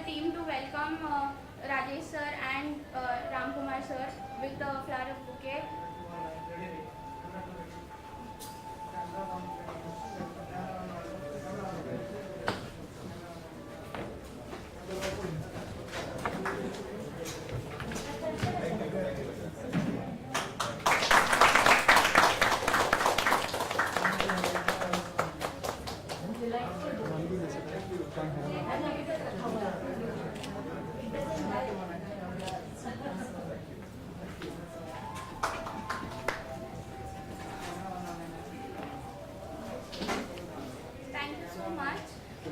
team to welcome Rajesh sir and Ramkumar sir with the flower bouquet. Thank you so much.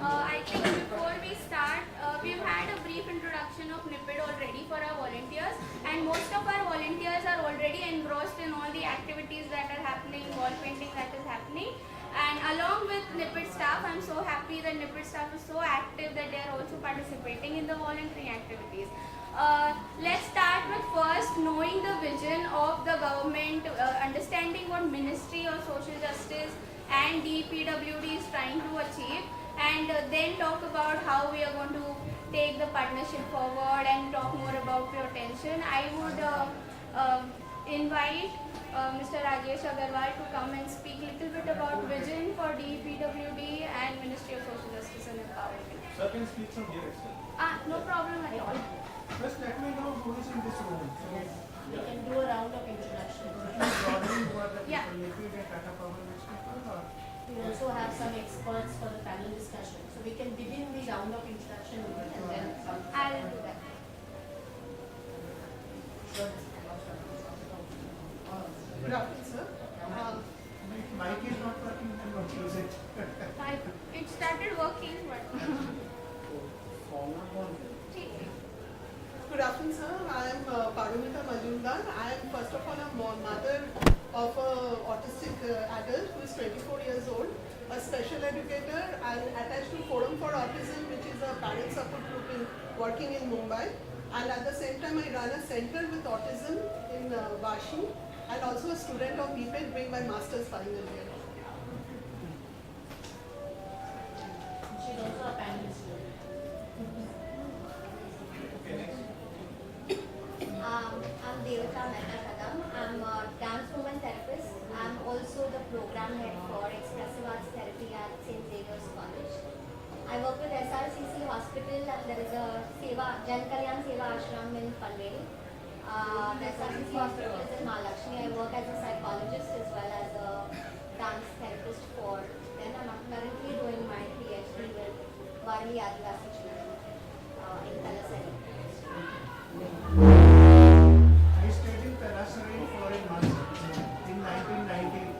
I think before we start, we've had a brief introduction of NIEPID already for our volunteers, and most of our volunteers are already engrossed in all the activities that are happening, wall painting that is happening. And along with NIEPID staff, I'm so happy that NIEPID staff is so active that they are also participating in the volunteering activities. Let's start with first knowing the vision of the government, understanding what Ministry of Social Justice and DPWD is trying to achieve, and then talk about how we are going to take the partnership forward and talk more about Autention. I would invite Mr. Rajesh Agarwal to come and speak a little bit about vision for DPWD and Ministry of Social Justice and Empowerment. Sir, can speak from here itself. No problem at all. First, let me know who is in this room. We can do a round of introduction. Yeah. We also have some experts for the panel discussion. So we can begin the round of introduction and then I'll do that. Good afternoon, sir. Mic is not working, then what use it? It started working, but Good afternoon, sir. I am Parumita Majumdar. I am first of all a mother of an autistic adult who is 24 years old, a special educator. I am attached to Forum for Autism, which is a parent support group working in Mumbai. And at the same time, I run a center with autism in Vashi, and also a student of NIEPID doing my master's final year. she's also a panelist. I'm Devata Mehta Kadam. I'm a dance movement therapist. I'm also the program head for expressive arts therapy at St. Xavier's College. I work with SRCC Hospital, and there is a Jan Kalyan Seva Ashram in Panvel. The SRCC Hospital is in Mahalakshmi. I work as a psychologist as well as a dance therapist for them. I'm currently doing my PhD with Varli Adivasi children in Talasari. I stayed in Talasari for a month in 1990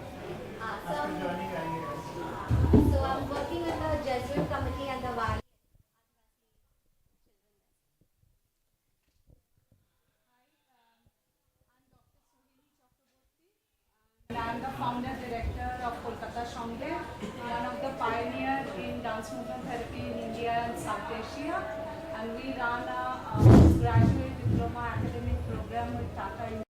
after joining IAS. So I'm working in the Jesuit committee at the Varli. I'm the founder director of Kolkata Shongle, one of the pioneers in dance movement therapy in India and South Asia. And we run a graduate diploma academic program with Tata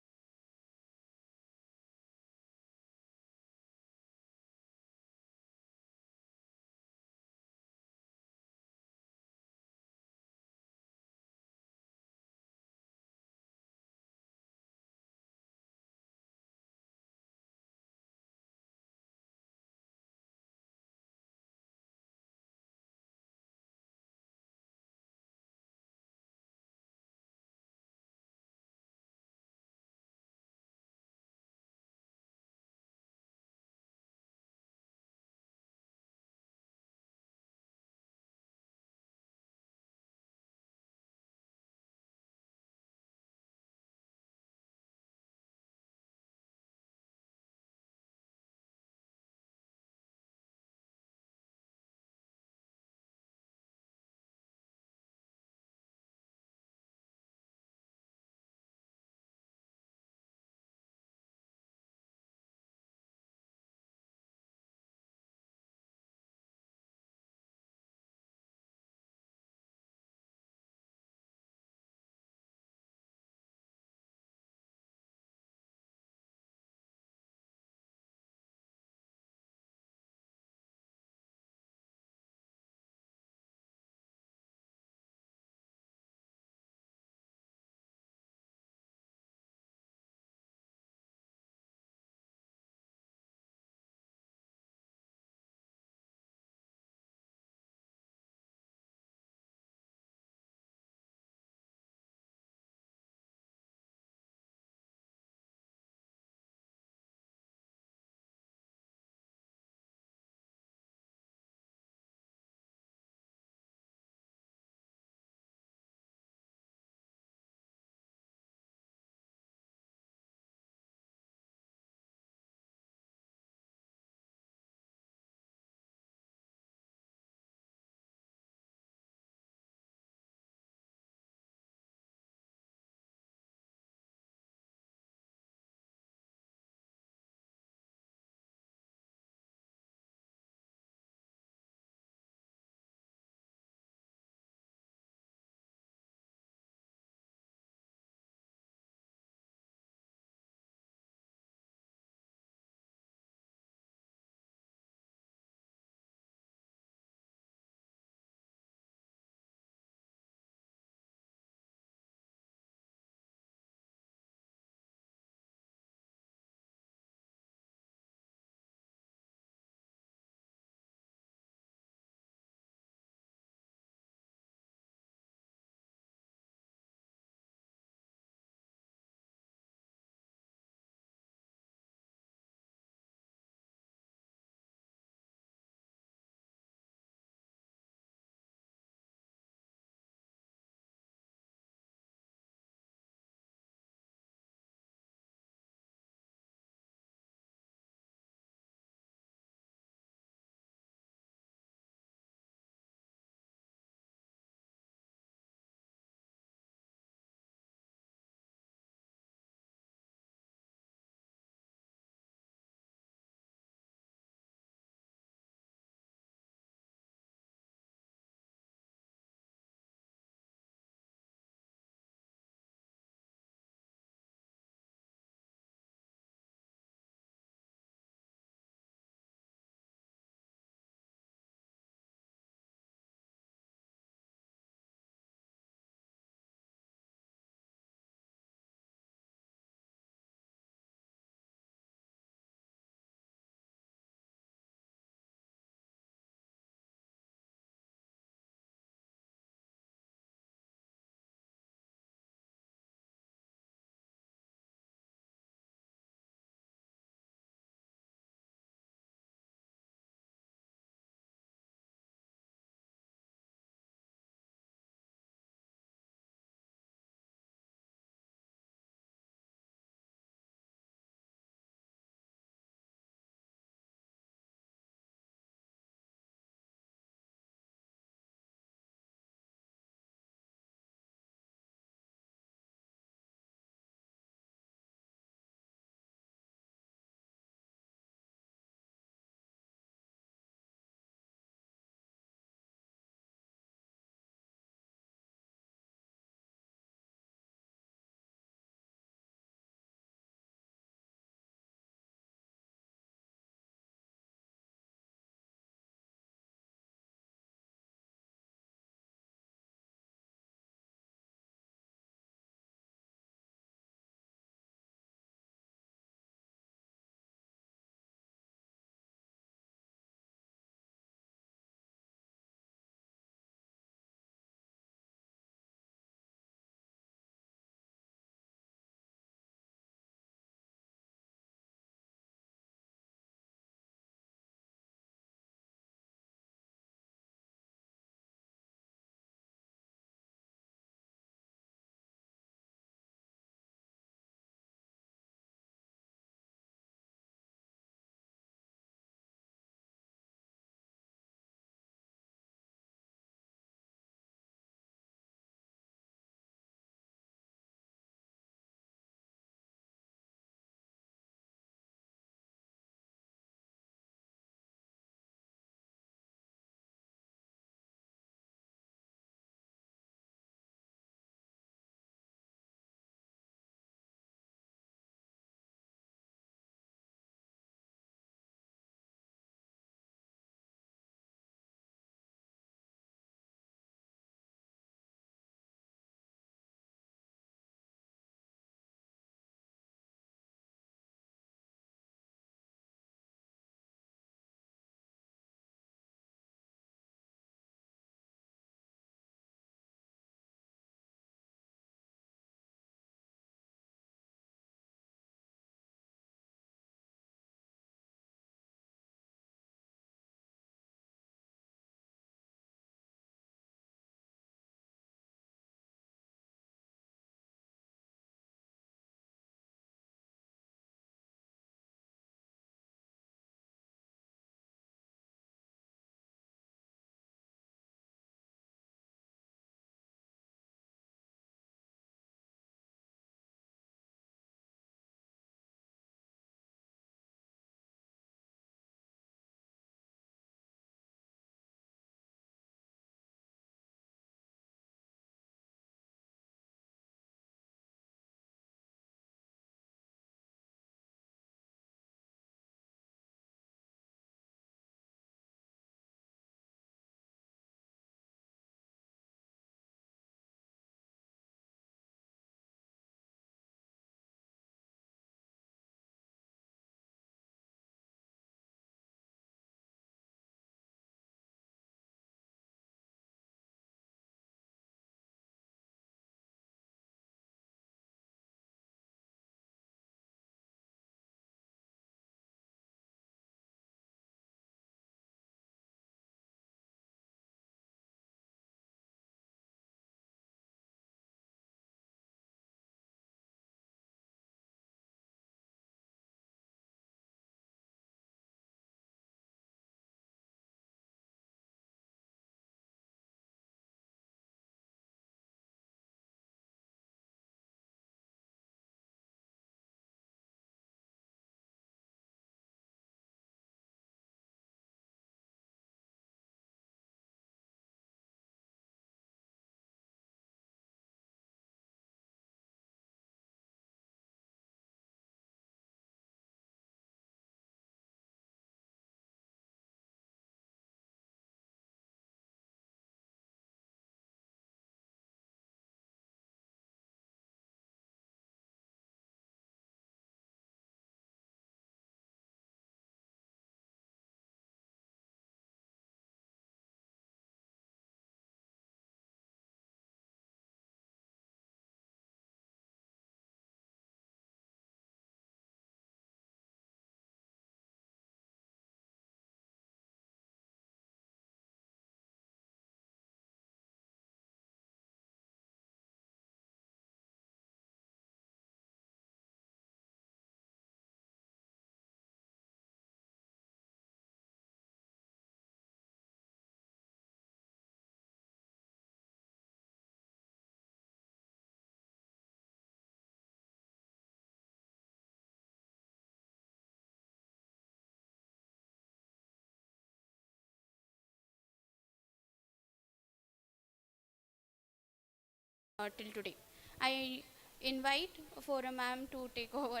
till today. I invite Forum ma'am to take over.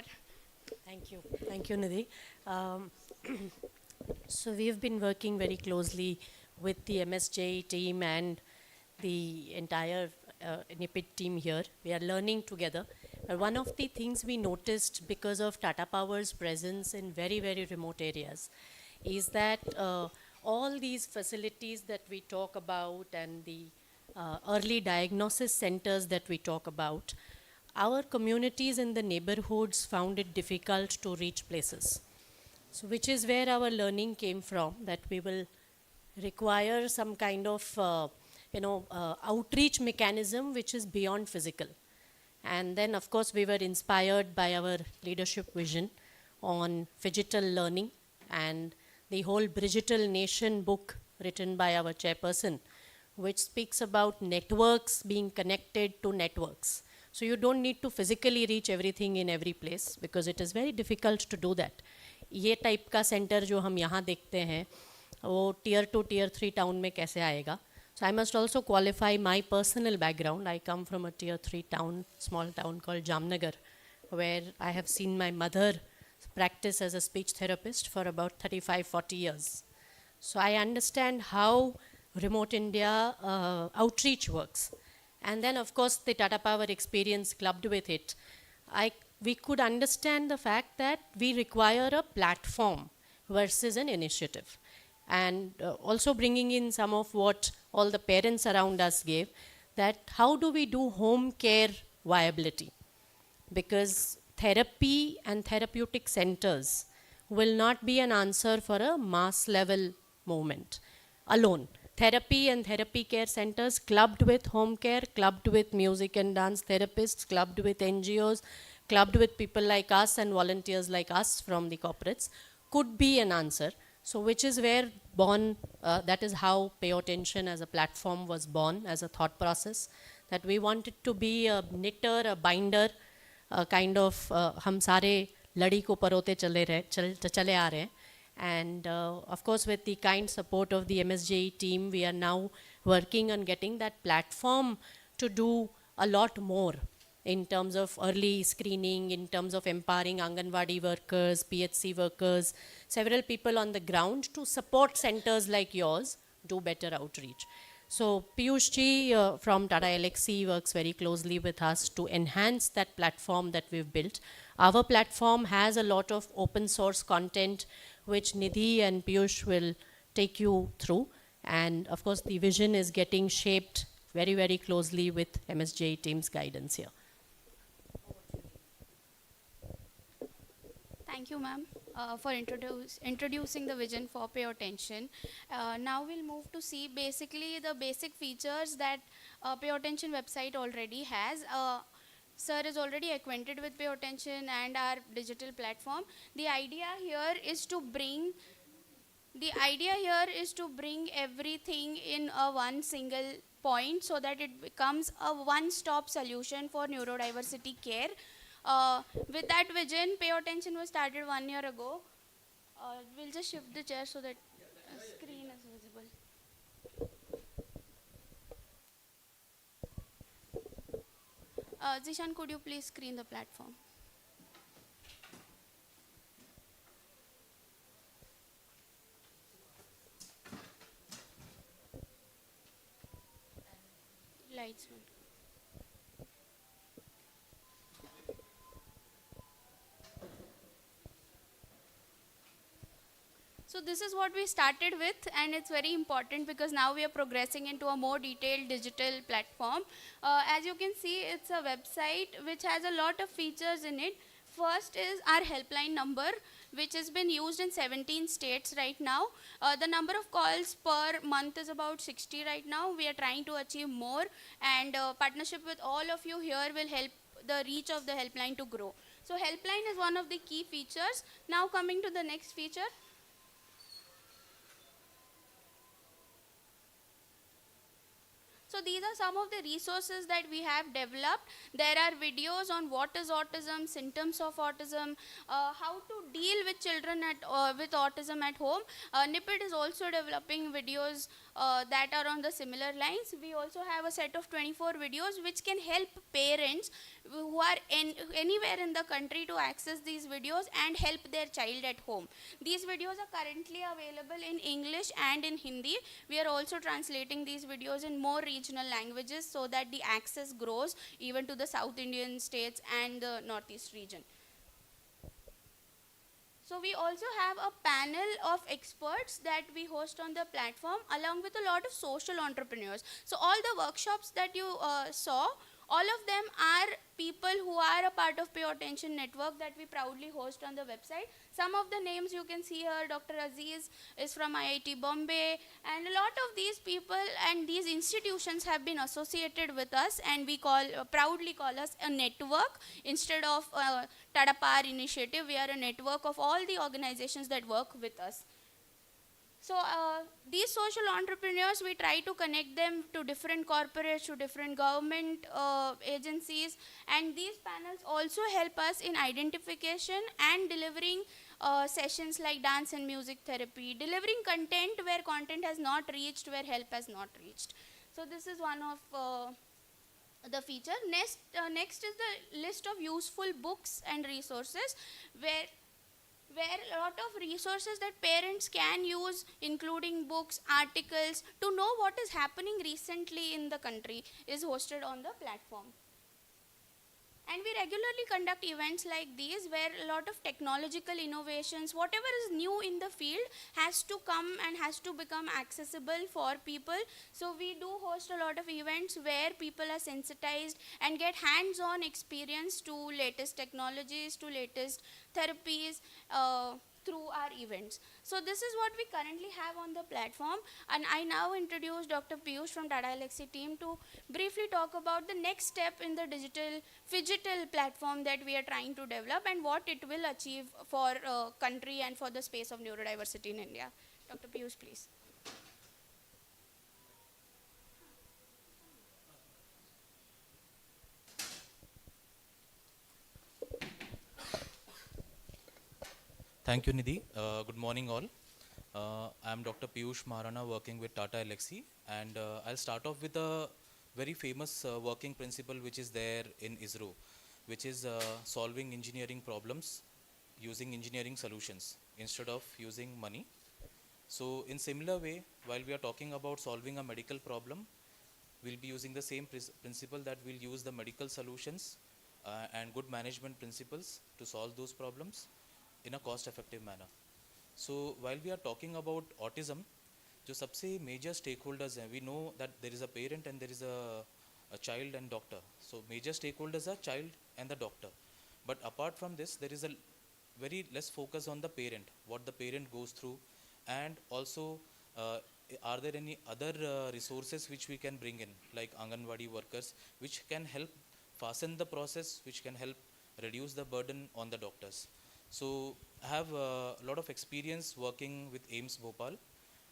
Thank you. Thank you, Nidhi. Um, so we've been working very closely with the MSJ team and the entire NIEPID team here. We are learning together. One of the things we noticed because of Tata Power's presence in very, very remote areas is that all these facilities that we talk about and the early diagnosis centers that we talk about, our communities in the neighborhoods found it difficult to reach places. So which is where our learning came from, that we will require some kind of outreach mechanism which is beyond physical. And then of course we were inspired by our leadership vision on digital learning and the whole Digital Nation book written by our chairperson, which speaks about networks being connected to networks. So you don't need to physically reach everything in every place because it is very difficult to do that. ये type का centre जो हम यहाँ देखते हैं वो tier 2, tier 3 town में कैसे आएगा? So I must also qualify my personal background. I come from a tier 3 town, small town called Jamnagar, where I have seen my mother practice as a speech therapist for about 35-40 years. So I understand how remote India outreach works. And then of course the Tata Power experience clubbed with it. We could understand the fact that we require a platform versus an initiative. And also bringing in some of what all the parents around us gave, that how do we do home care viability? Because therapy and therapeutic centers will not be an answer for a mass level movement alone. Therapy and therapy care centers clubbed with home care, clubbed with music and dance therapists, clubbed with NGOs, clubbed with people like us and volunteers like us from the corporates could be an answer. So which is where that is how Autention as a platform was born, as a thought process, that we wanted to be a knitter, a binder, kind of हम सारे लड़ी को परोते चले आ रहे हैं. And of course with the kind support of the MSJE team, we are now working on getting that platform to do a lot more in terms of early screening, in terms of empowering Anganwadi workers, PHC workers, several people on the ground to support centers like yours do better outreach. So Piyush ji from Tata Elxsi works very closely with us to enhance that platform that we've built. Our platform has a lot of open source content which Nidhi and Piyush will take you through. And of course the vision is getting shaped very, very closely with MSJ team's guidance here. Thank you, ma'am, for introducing the vision for Autention. Now we'll move to see basically the basic features that Autention website already has. Sir is already acquainted with Autention and our digital platform. The idea here is to bring everything in a one single point so that it becomes a one-stop solution for neurodiversity care. With that vision, Autention was started 1 year ago. We'll just shift the chair so that screen is visible. Zishan, could you please screen the platform? Lights on. So this is what we started with, and it's very important because now we are progressing into a more detailed digital platform. As you can see, it's a website which has a lot of features in it. First is our helpline number, which has been used in 17 states right now. The number of calls per month is about 60 right now. We are trying to achieve more, and partnership with all of you here will help the reach of the helpline to grow. So helpline is one of the key features. Now coming to the next feature. So So these are some of the resources that we have developed. There are videos on what is autism, symptoms of autism, how to deal with children with autism at home. NIEPID is also developing videos that are on the similar lines. We also have a set of 24 videos which can help parents who are anywhere in the country to access these videos and help their child at home. These videos are currently available in English and in Hindi. We are also translating these videos in more regional languages so that the access grows even to the South Indian states and the Northeast region. So we also have a panel of experts that we host on the platform along with a lot of social entrepreneurs. So all the workshops that you saw, all of them are people who are a part of Pay Attention Network that we proudly host on the website. Some of the names you can see here, Dr. Aziz is from IIT Bombay, and a lot of these people and these institutions have been associated with us, and we proudly call us a network instead of a Tadapar initiative. We are a network of all the organizations that work with us. So these social entrepreneurs, we try to connect them to different corporates, to different government agencies, and these panels also help us in identification and delivering sessions like dance and music therapy, delivering content where content has not reached, where help has not reached. So this is one of the feature. Next is the list of useful books and resources where a lot of resources that parents can use, including books, articles, to know what is happening recently in the country, is hosted on the platform. And we regularly conduct events like these where a lot of technological innovations, whatever is new in the field, has to come and has to become accessible for people. So we do host a lot of events where people are sensitized and get hands-on experience to latest technologies, to latest therapies through our events. So this is what we currently have on the platform, and I now introduce Dr. Piyush from Tata Elxsi team to briefly talk about the next step in the digital phygital platform that we are trying to develop and what it will achieve for country and for the space of neurodiversity in India. Dr. Piyush, please. Thank you, Nidhi. Good morning, all. I'm Dr. Piyush Maharana working with Tata Elxsi, and I'll start off with a very famous working principle which is there in ISRO, which is solving engineering problems using engineering solutions instead of using money. So in similar way, while we are talking about solving a medical problem, we'll be using the same principle that we'll use the medical solutions and good management principles to solve those problems in a cost-effective manner. So while we are talking about autism, जो सबसे major stakeholders हैं, we know that there is a parent and there is a child and doctor. So major stakeholders are child and the doctor. But apart from this, there is a very less focus on the parent, what the parent goes through, and also are there any other resources which we can bring in, like Anganwadi workers, which can help fasten the process, which can help reduce the burden on the doctors. So I have a lot of experience working with AIMS Bhopal,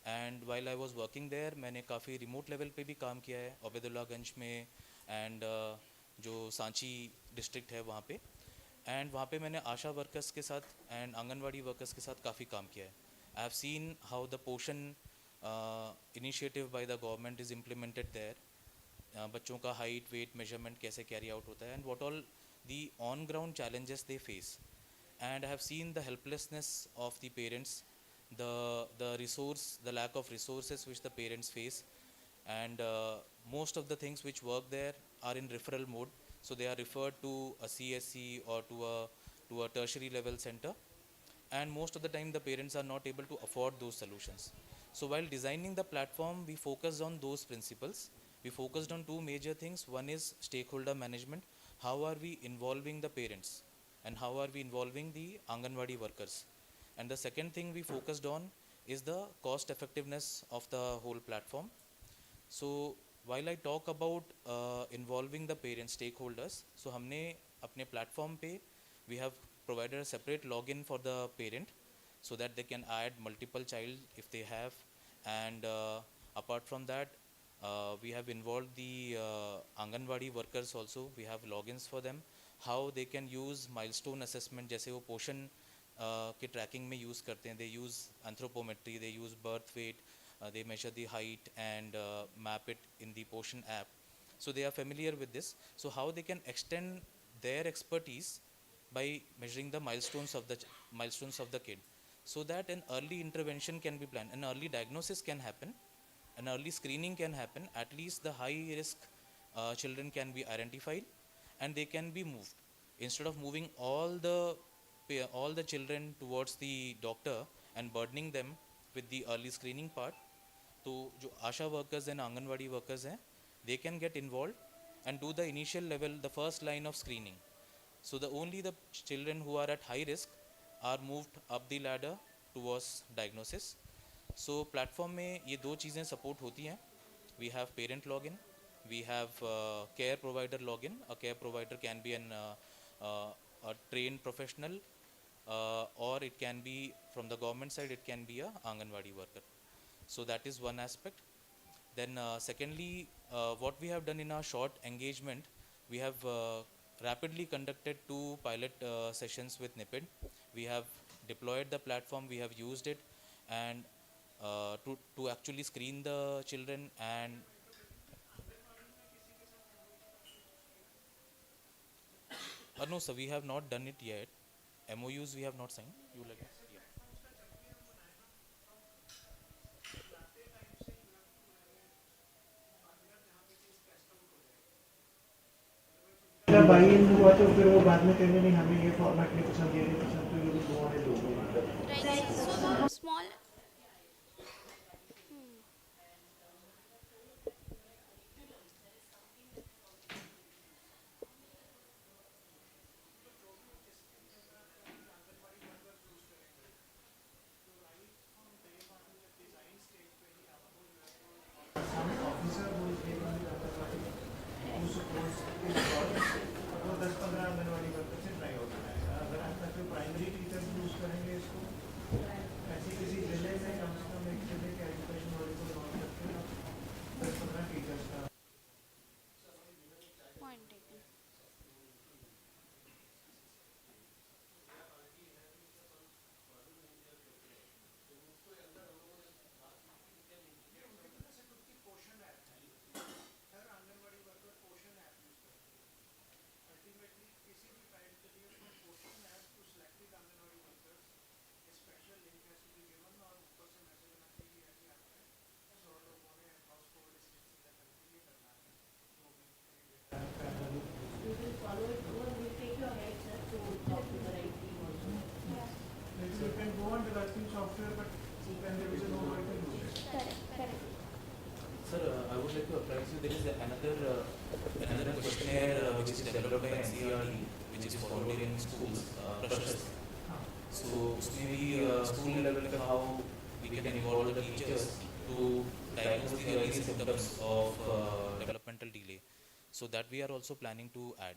and while I was working there, मैंने काफ़ी remote level पे भी काम किया है, अबेदुल्लागंज में and जो Sanchi district है वहाँ पे, and वहाँ पे मैंने आशा workers के साथ and आंगनवाड़ी workers के साथ काफ़ी काम किया है. I have seen how the Poshan initiative by the government is implemented there. बच्चों का height, weight measurement कैसे carry out होता है, and what all the on ground challenges they face. And I have seen the helplessness of the parents, the lack of resources which the parents face, and most of the things which work there are in referral mode. So they are referred to a CSC or to a tertiary level center, and most of the time the parents are not able to afford those solutions. So while designing the platform, we focused on those principles. We focused on two major things. One is stakeholder management. How are we involving the parents? And how are we involving the Anganwadi workers? And the second thing we focused on is the cost effectiveness of the whole platform. So while I talk about involving the parent stakeholders, so हमने अपने platform पे we have provided a separate login for the parent so that they can add multiple child if they have, and apart from that We have involved the Anganwadi workers also. We have logins for them. How they can use milestone assessment, जैसे वो पोषण के tracking में use करते हैं. They use anthropometry, they use birth weight, they measure the height and map it in the Poshan app. So they are familiar with this. So how they can extend their expertise by measuring the milestones of the kid, so that an early intervention can be planned, an early diagnosis can happen, an early screening can happen. At least the high risk children can be identified and they can be moved, instead of moving all the children towards the doctor and burdening them with the early screening part. तो जो आशा workers and anganwadi workers हैं, they can get involved and do the initial level, the first line of screening. So only the children who are at high risk are moved up the ladder towards diagnosis. So platform में ये दो चीज़ें support होती हैं. We have parent login, we have care provider login. A care provider can be a trained professional, or it can be from the government side, it can be a Anganwadi worker. So that is one aspect. Then secondly, what we have done in our short engagement, we have rapidly conducted 2 pilot sessions with NIEPID. We have deployed the platform, we have used it, and to actually screen the children. And no sir, we have not done it yet. MOUs we have not signed. You like it? Yeah. Buy in हुआ तो फिर वो बाद में कहेंगे नहीं हमें ये फॉर्मेट नहीं पसंद, ये नहीं पसंद, तो ये भी दो वाले लोग Right. So the small. Officer वो इसलिए नहीं करता था वो सपोर्ट्स वो 10-15 आंगनवाड़ी वर्कर से ट्राई आउट कराएगा. अगर आप जो प्राइमरी टीचर्स यूज़ करेंगे इसको ऐसी किसी जिले में कम से कम एक जिले के एजुकेशन वाले को लॉन्च करके 10-15 टीचर्स का Point taken. We will follow it over, we'll take your head, sir, to talk to the right team also. you can go on developing software, but when there is no way to use it. Correct. Sir, I would like to apprise you. There is another questionnaire which is developed by NCERT, which is followed in schools, Prashast. So उसमें भी school level पे how we can involve the teachers to diagnose the early symptoms of developmental delay. So that we are also planning to add.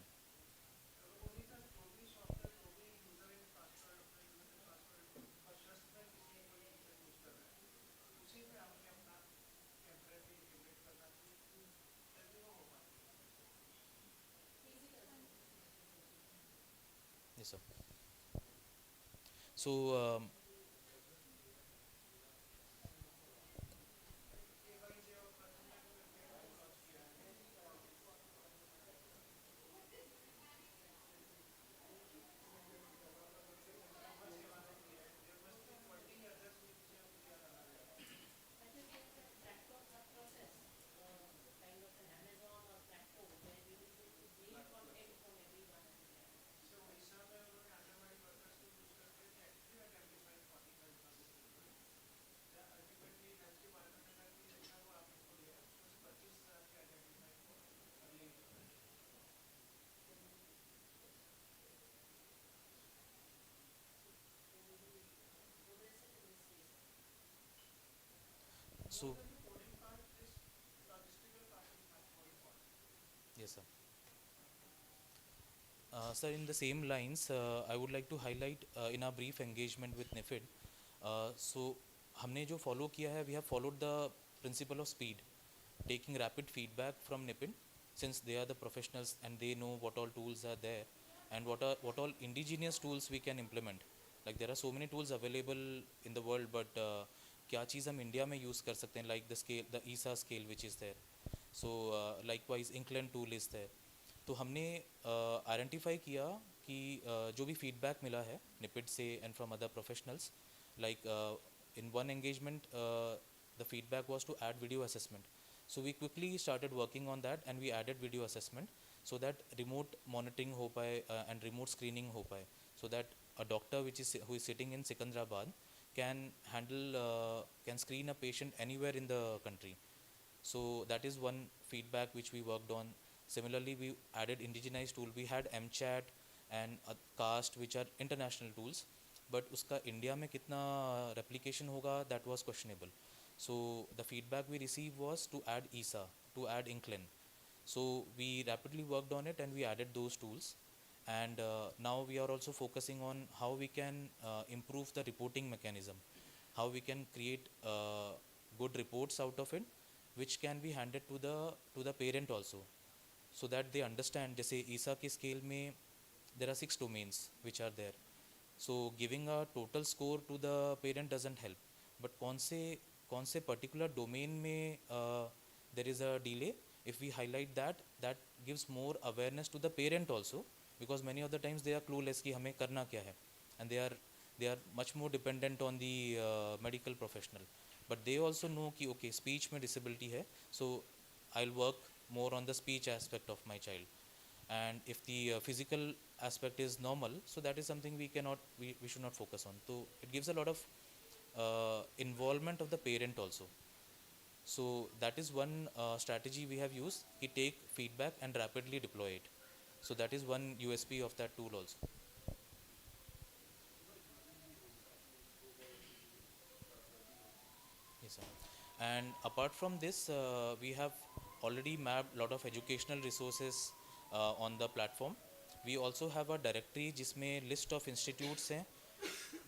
Yes, sir. So So, yes, sir. Sir, in the same lines, I would like to highlight in our brief engagement with NIEPID. So, हमने जो follow किया है, we have followed the principle of speed. taking rapid feedback from NIPID, since they are the professionals and they know what all tools are there and what all indigenous tools we can implement. Like there are so many tools available in the world, but क्या चीज़ हम India में use कर सकते हैं, like the scale, the ESA scale which is there. So likewise Incline tool is there. तो हमने identify किया कि जो भी फीडबैक मिला है निपिड से and from other professionals, like in one engagement the feedback was to add video assessment. So we quickly started working on that and we added video assessment so that remote monitoring ho paye and remote screening ho paye, so that a doctor who is sitting in Secunderabad can can screen a patient anywhere in the country. So that is one feedback which we worked on. Similarly, we added indigenized tool. We had MChat and CAST, which are international tools, but uska India में कितना replication होगा, that was questionable. So the feedback we received was to add ESA, to add Incline. So we rapidly worked on it and we added those tools. And now we are also focusing on how we can improve the reporting mechanism, how we can create good reports out of it, which can be handed to the parent also, so that they understand. जैसे ESA के scale में there are 6 domains which are there. So giving a total score to the parent doesn't help. But कौन से particular domain में there is a delay, if we highlight that gives more awareness to the parent also, because many of the times they are clueless कि हमें करना क्या है, and they are much more dependent on the medical professional. But they also know कि okay, speech में disability है, so I'll work more on the speech aspect of my child. And if the physical aspect is normal, so that is something we should not focus on. So it gives a lot of involvement of the parent also. So that is one strategy we have used, to take feedback and rapidly deploy it. So that is one USP of that tool also. Yes, sir. And apart from this, we have already mapped a lot of educational resources on the platform. We also have a directory जिसमें list of institutes हैं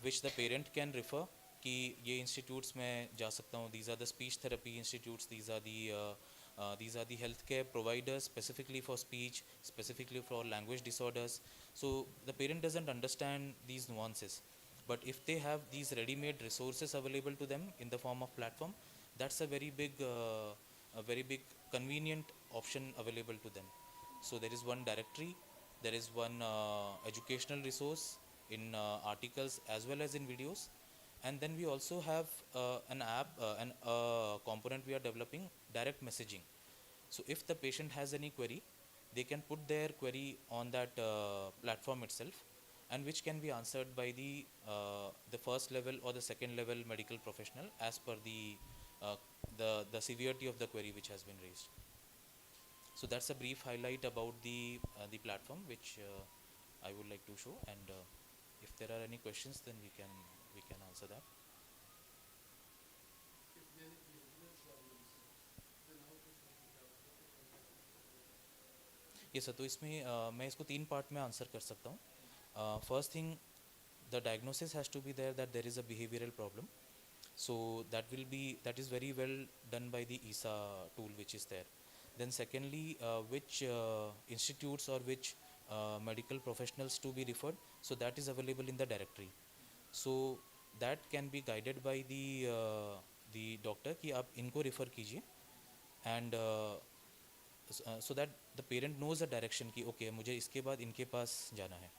which the parent can refer कि ये institutes में जा सकता हूँ. These are the speech therapy institutes. These are the healthcare providers specifically for speech, specifically for language disorders. So the parent doesn't understand these nuances. But if they have these ready-made resources available to them in the form of platform, that's a very big convenient option available to them. So there is one directory, there is one educational resource in articles as well as in videos, and then we also have an app and a component we are developing, direct messaging. So if the patient has any query, they can put their query on that platform itself, and which can be answered by the first level or the second level medical professional as per the severity of the query which has been raised. So that's a brief highlight about the platform which I would like to show, and if there are any questions, then we can answer that. Yes sir, तो इसमें मैं इसको 3 part में answer कर सकता हूँ. First thing, the diagnosis has to be there that there is a behavioral problem. So that is very well done by the ESA tool which is there. Then secondly, which institutes or which medical professionals to be referred, so that is available in the directory. So that can be guided by the doctor कि आप इनको refer कीजिए, and so that the parent knows the direction कि okay, मुझे इसके बाद इनके पास जाना है.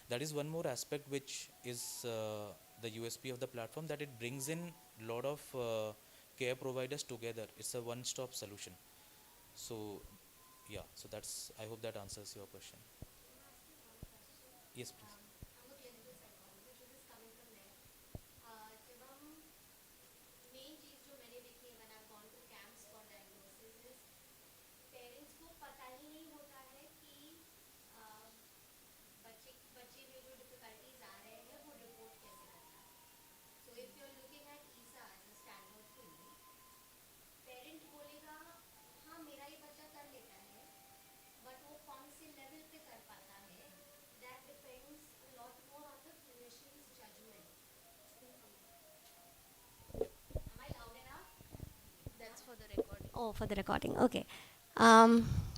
That is one more aspect which is the USP of the platform, that it brings in lot of care providers together. It's a one-stop solution. So yeah, so that's, I hope that answers your question. Yes, please. I'm a clinical psychologist, this is coming from there. जब हम main चीज़ जो मैंने देखी है when I've gone to camps for diagnosis is parents को पता ही नहीं होता है कि बच्चे में जो difficulties आ रहे हैं वो report कैसे करना है. So if you're looking at ESA as a standard tool, parent बोलेगा हाँ मेरा ही बच्चा कर लेता है, but वो कौन से level पे कर पाता है, that depends Oh, for the recording. Okay.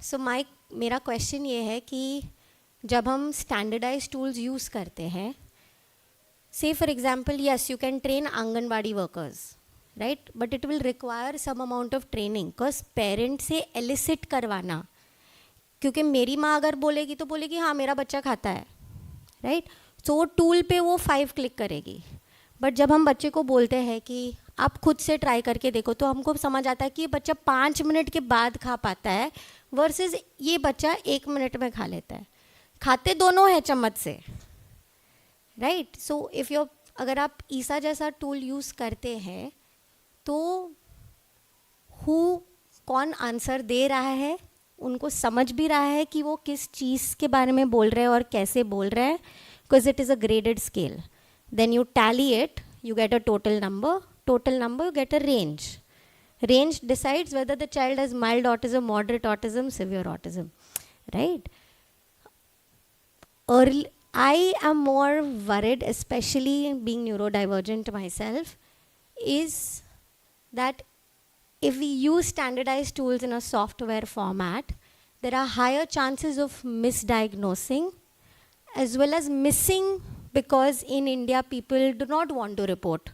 So मेरा question ये है कि जब हम standardized tools use करते हैं, say for example, yes, you can train Anganwadi workers, right? But it will require some amount of training because parents से elicit करवाना, क्योंकि मेरी माँ अगर बोलेगी तो बोलेगी हाँ मेरा बच्चा खाता है, right? So वो tool पे वो 5 क्लिक करेगी. बट जब हम बच्चे को बोलते हैं कि आप खुद से ट्राई करके देखो तो हमको समझ आता है कि ये बच्चा 5 मिनट के बाद खा पाता है वर्सेस ये बच्चा 1 मिनट में खा लेता है. खाते दोनों हैं चम्मच से, राइट? सो इफ़ यू अगर आप ईसा जैसा टूल यूज़ करते हैं तो कौन आंसर दे रहा है, उनको समझ भी रहा है कि वो किस चीज़ के बारे में बोल रहे हैं और कैसे बोल रहे हैं, because it is a graded scale. Then you tally it, you get a total number, you get a range. Range decides whether the child has mild autism, moderate autism, severe autism, right? I am more worried, especially being neurodivergent myself, is that if we use standardized tools in a software format, there are higher chances of misdiagnosing as well as missing, because in India people do not want to report.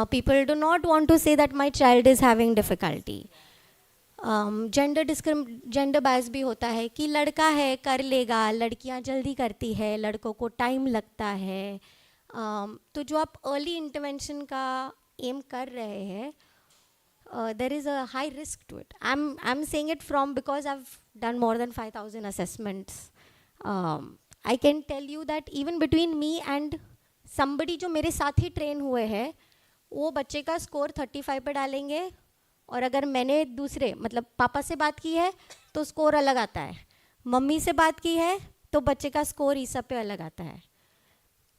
People do not want to say that my child is having difficulty. Gender bias भी होता है कि लड़का है कर लेगा, लड़कियां जल्दी करती है, लड़कों को टाइम लगता है. तो जो आप अर्ली इंटरवेंशन का एम कर रहे हैं, there is a high risk to it. I'm saying it from because I've done more than 5,000 assessments. I can tell you that even between me and somebody जो मेरे साथ ही ट्रेन हुए हैं, वो बच्चे का स्कोर 35 पे डालेंगे, और अगर मैंने दूसरे मतलब पापा से बात की है तो स्कोर अलग आता है, मम्मी से बात की है तो बच्चे का स्कोर इस सब पे अलग आता है.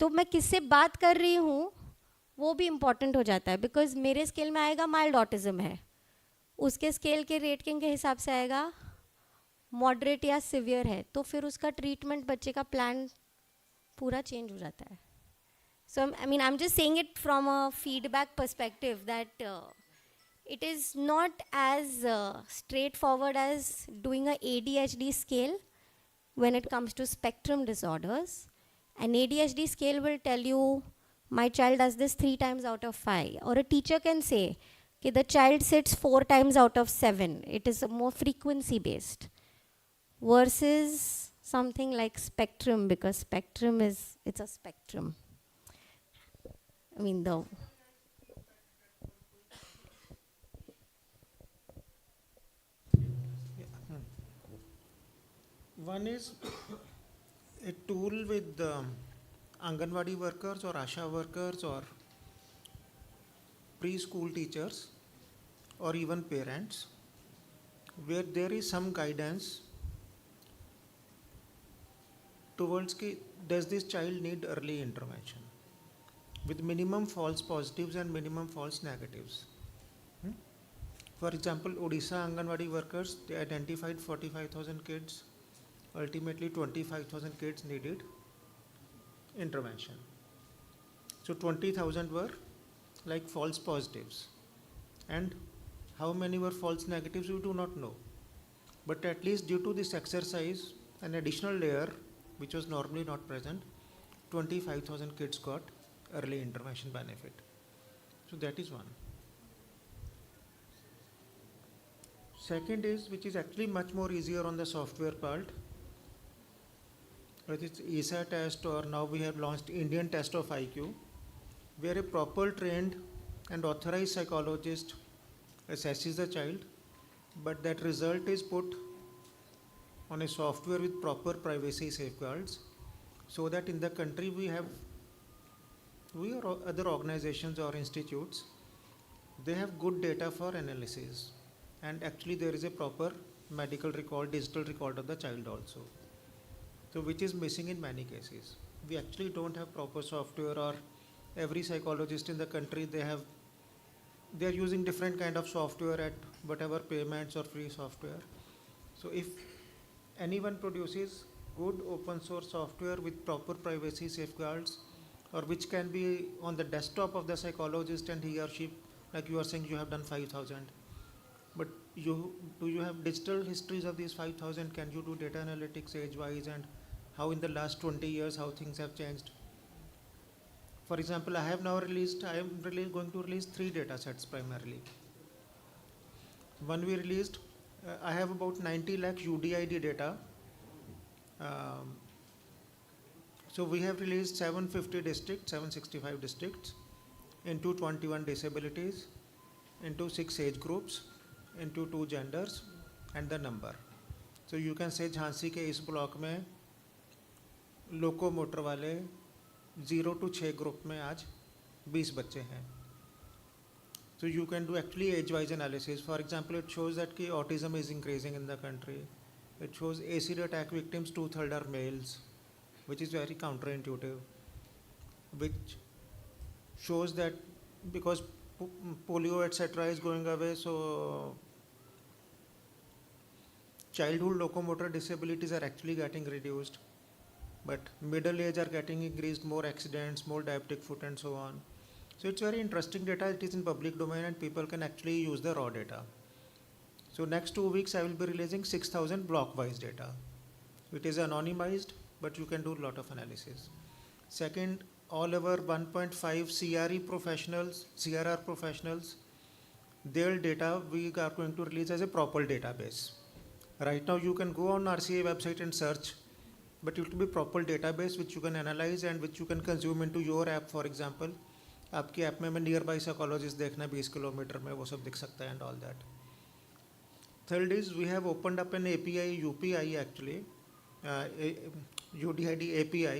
तो मैं किससे बात कर रही हूँ वो भी इम्पॉर्टेंट हो जाता है, बिकॉज मेरे स्केल में आएगा माइल्ड ऑटिज्म है, उसके स्केल के रेटिंग के हिसाब से आएगा मॉडरेट या सिवियर है, तो फिर उसका ट्रीटमेंट बच्चे का प्लान पूरा चेंज हो जाता है. So I mean I am just saying it from a feedback perspective that it is not as straightforward as doing a ADHD scale when it comes to spectrum disorders. An ADHD scale will tell you my child does this 3 times out of 5, or a teacher can say that the child sits 4 times out of 7. It is more frequency based versus something like spectrum, because spectrum is, it's a spectrum. I mean the one is a tool with Anganwadi workers or Asha workers or preschool teachers or even parents, where there is some guidance towards does this child need early intervention with minimum false positives and minimum false negatives. For example, Odisha Anganwadi workers, they identified 45,000 kids. Ultimately 25,000 kids needed intervention. So 20,000 were like false positives, and how many were false negatives we do not know. But at least due to this exercise, an additional layer which was normally not present, 25,000 kids got early intervention benefit. So that is one. Second is, which is actually much more easier on the software part, whether it's ESA test or now we have launched Indian test of IQ, where a proper trained and authorized psychologist assesses the child, but that result is put on a software with proper privacy safeguards, so that in the country we or other organizations or institutes, they have good data for analysis, and actually there is a proper medical record, digital record of the child also. So which is missing in many cases. We actually don't have proper software, or every psychologist in the country, they are using different kind of software at whatever payments or free software. So if anyone produces good open source software with proper privacy safeguards, or which can be on the desktop of the psychologist and he or she, like you are saying you have done 5,000, But do you have digital histories of these 5,000? Can you do data analytics age-wise and how in the last 20 years how things have changed? For example, I am really going to release 3 data sets primarily. One we released, I have about 90 lakh UDID data. Um, so we have released 750 districts, 765 districts into 21 disabilities, into 6 age groups, into 2 genders and the number. So you can say Jhansi के इस block में लोको motor वाले 0 to 6 group में आज 20 बच्चे हैं. So you can do actually age-wise analysis. For example, it shows that autism is increasing in the country. It shows acid attack victims 2/3 are males, which is very counterintuitive. Which shows that because polio etc. is going away, so childhood locomotor disabilities are actually getting reduced. But middle age are getting increased, more accidents, more diabetic foot and so on. So it's very interesting data. It is in public domain and people can actually use the raw data. So next 2 weeks I will be releasing 6,000 block-wise data. It is anonymized, but you can do a lot of analysis. Second, all our 1.5 CRR professionals, their data we are going to release as a proper database. Right now you can go on RCA website and search, but it will be proper database which you can analyze and which you can consume into your app. For example, आपकी app में मैं near by psychologist देखना 20 kilometre में वो सब दिख सकता है and all that. Third is we have opened up an API, UPI actually, UDID API,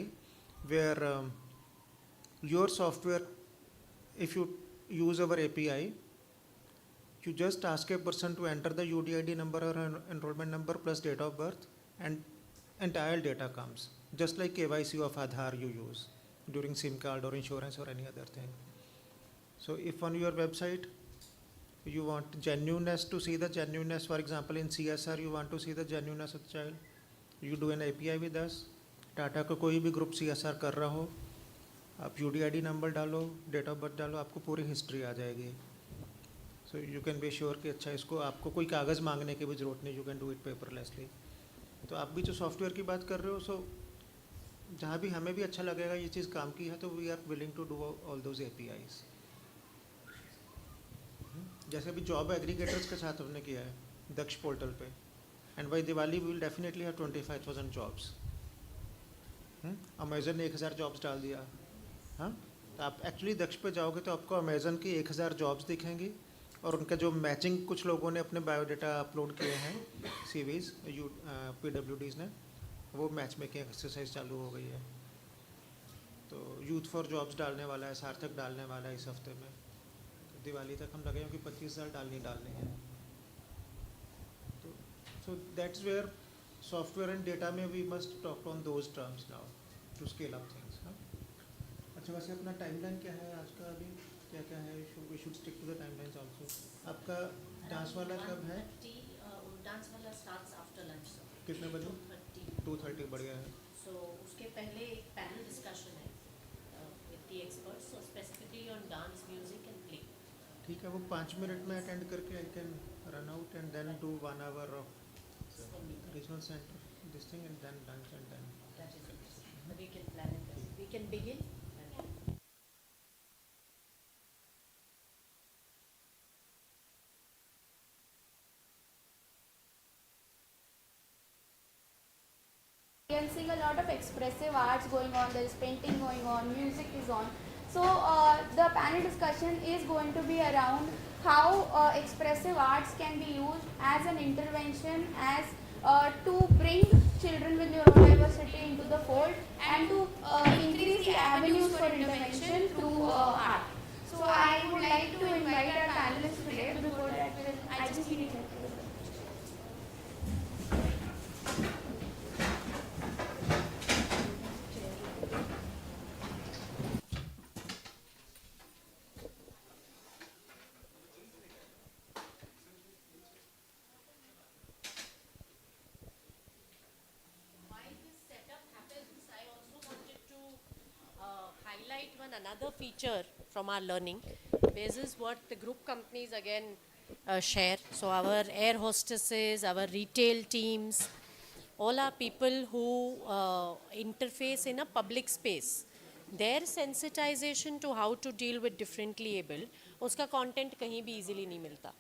where your software, if you use our API, you just ask a person to enter the UDID number or enrollment number plus date of birth and entire data comes, just like KYC of Aadhaar you use during SIM card or insurance or any other thing. So if on your website you want genuineness, to see the genuineness, for example in CSR you want to see the genuineness of the child, you do an API with us. Tata का कोई भी group CSR कर रहा हो, आप UDID number डालो, date of birth डालो, आपको पूरी हिस्ट्री आ जाएगी. So you can be sure कि अच्छा इसको आपको कोई कागज़ मांगने की भी ज़रूरत नहीं, यू कैन डू इट पेपरलेसली. तो आप भी जो सॉफ्टवेयर की बात कर रहे हो, सो जहाँ भी हमें भी अच्छा लगेगा ये चीज़ काम की है तो we are willing to do all those APIs. जैसे अभी जॉब एग्रीगेटर्स के साथ हमने किया है दक्ष पोर्टल पे, and by Diwali we will definitely have 25,000 jobs. Amazon ने 1,000 जॉब्स डाल दिया. हाँ, तो आप एक्चुअली दक्ष पे जाओगे तो आपको अमेजन की 1,000 जॉब्स दिखेंगी और उनका जो मैचिंग कुछ लोगों ने अपने बायोडाटा अपलोड किए हैं, CVs, PWDs ने, वो मैच मेकिंग एक्सरसाइज चालू हो गई है. तो यूथ फॉर जॉब्स डालने वाला है, सार्थक डालने वाला है इस हफ्ते में. तो दिवाली तक हम लगे हैं कि 25,000 डालने हैं. तो so that's where software and data में we must talk on those terms now to scale up things. अच्छा, वैसे अपना टाइमलाइन क्या है आज का, अभी क्या क्या है? We should stick to the timelines also. आपका डांस वाला कब है? डांस वाला स्टार्ट्स आफ्टर लंच सर. कितने बजे? 2:30. बढ़िया है. सो उसके पहले एक पैनल डिस्कशन है with the experts, so specifically on dance, music and play. ठीक है, वो 5 मिनट में अटेंड करके I can run out and then do 1 hour of regional centre this thing and then lunch and then that is we can plan it. We can begin. We are seeing a lot of expressive arts going on, there is painting going on, music is on. So the panel discussion is going to be around how expressive arts can be used as an intervention, as to bring children with neurodiversity into the fold and to increase the avenues for intervention through art. So I would like to invite our panelists today. Before that, I just need to another feature from our learning. This is what the group companies again share. So our air hostesses, our retail teams, all are people who interface in a public space. Their sensitization to how to deal with differently abled, उसका content कहीं भी easily नहीं मिलता.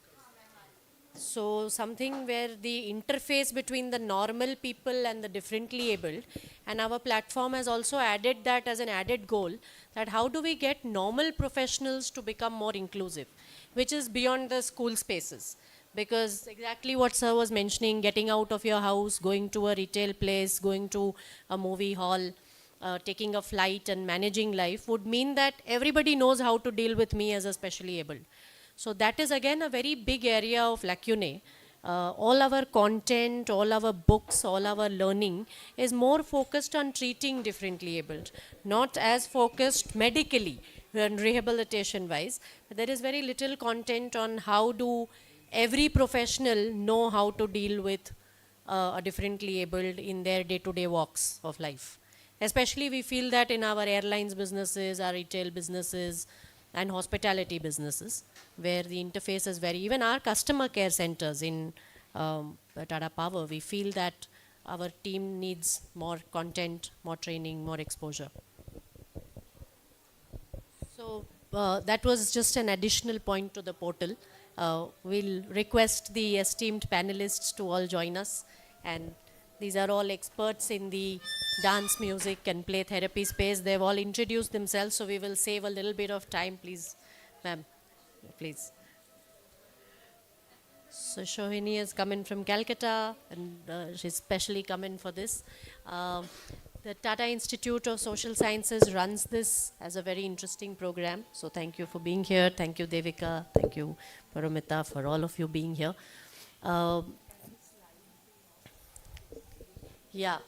So something where the interface between the normal people and the differently abled, and our platform has also added that as an added goal, that how do we get normal professionals to become more inclusive, which is beyond the school spaces. Because exactly what sir was mentioning, getting out of your house, going to a retail place, going to a movie hall, taking a flight and managing life would mean that everybody knows how to deal with me as a specially abled. So that is again a very big area of lacunae. All our content, all our books, all our learning is more focused on treating differently abled, not as focused medically and rehabilitation wise. But there is very little content on how do every professional know how to deal with a differently abled in their day-to-day walks of life. Especially we feel that in our airlines businesses, our retail businesses, and hospitality businesses, where the interface is very, even our customer care centers in Tata Power, we feel that our team needs more content, more training, more exposure. So that was just an additional point to the portal. We'll request the esteemed panelists to all join us, and these are all experts in the dance, music and play therapy space. They've all introduced themselves, so we will save a little bit of time, please, ma'am, please. So Shohini has come in from Calcutta, and she's specially come in for this. The Tata Institute of Social Sciences runs this as a very interesting program. So thank you for being here. Thank you, Devika. Thank you, Paramita, for all of you being here. Yeah,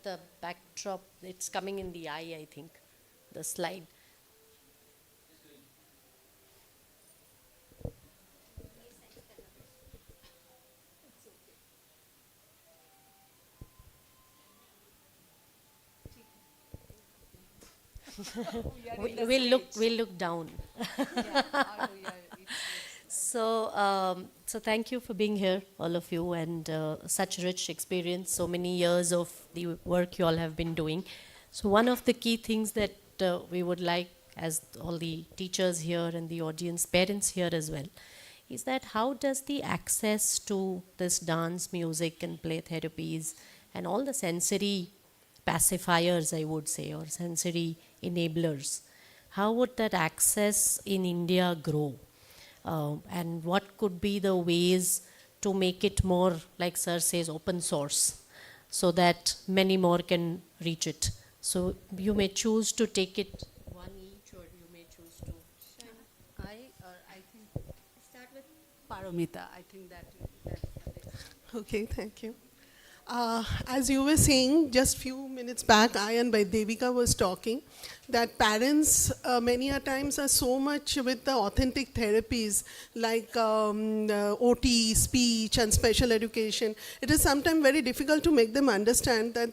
the backdrop, it's coming in the eye, I think, the slide. We'll look down. So thank you for being here, all of you, and such rich experience, so many years of the work you all have been doing. So one of the key things that we would like, as all the teachers here and the audience, parents here as well, is that how does the access to this dance, music and play therapies and all the sensory pacifiers, I would say, or sensory enablers, how would that access in India grow? And what could be the ways to make it more, like sir says, open source, so that many more can reach it? So you may choose to take it one each, or you may choose to. I think start with Paramita. I think that. Okay, thank you. As you were saying just few minutes back, I and by Devika was talking that parents many a times are so much with the authentic therapies like OT, speech and special education. It is sometimes very difficult to make them understand that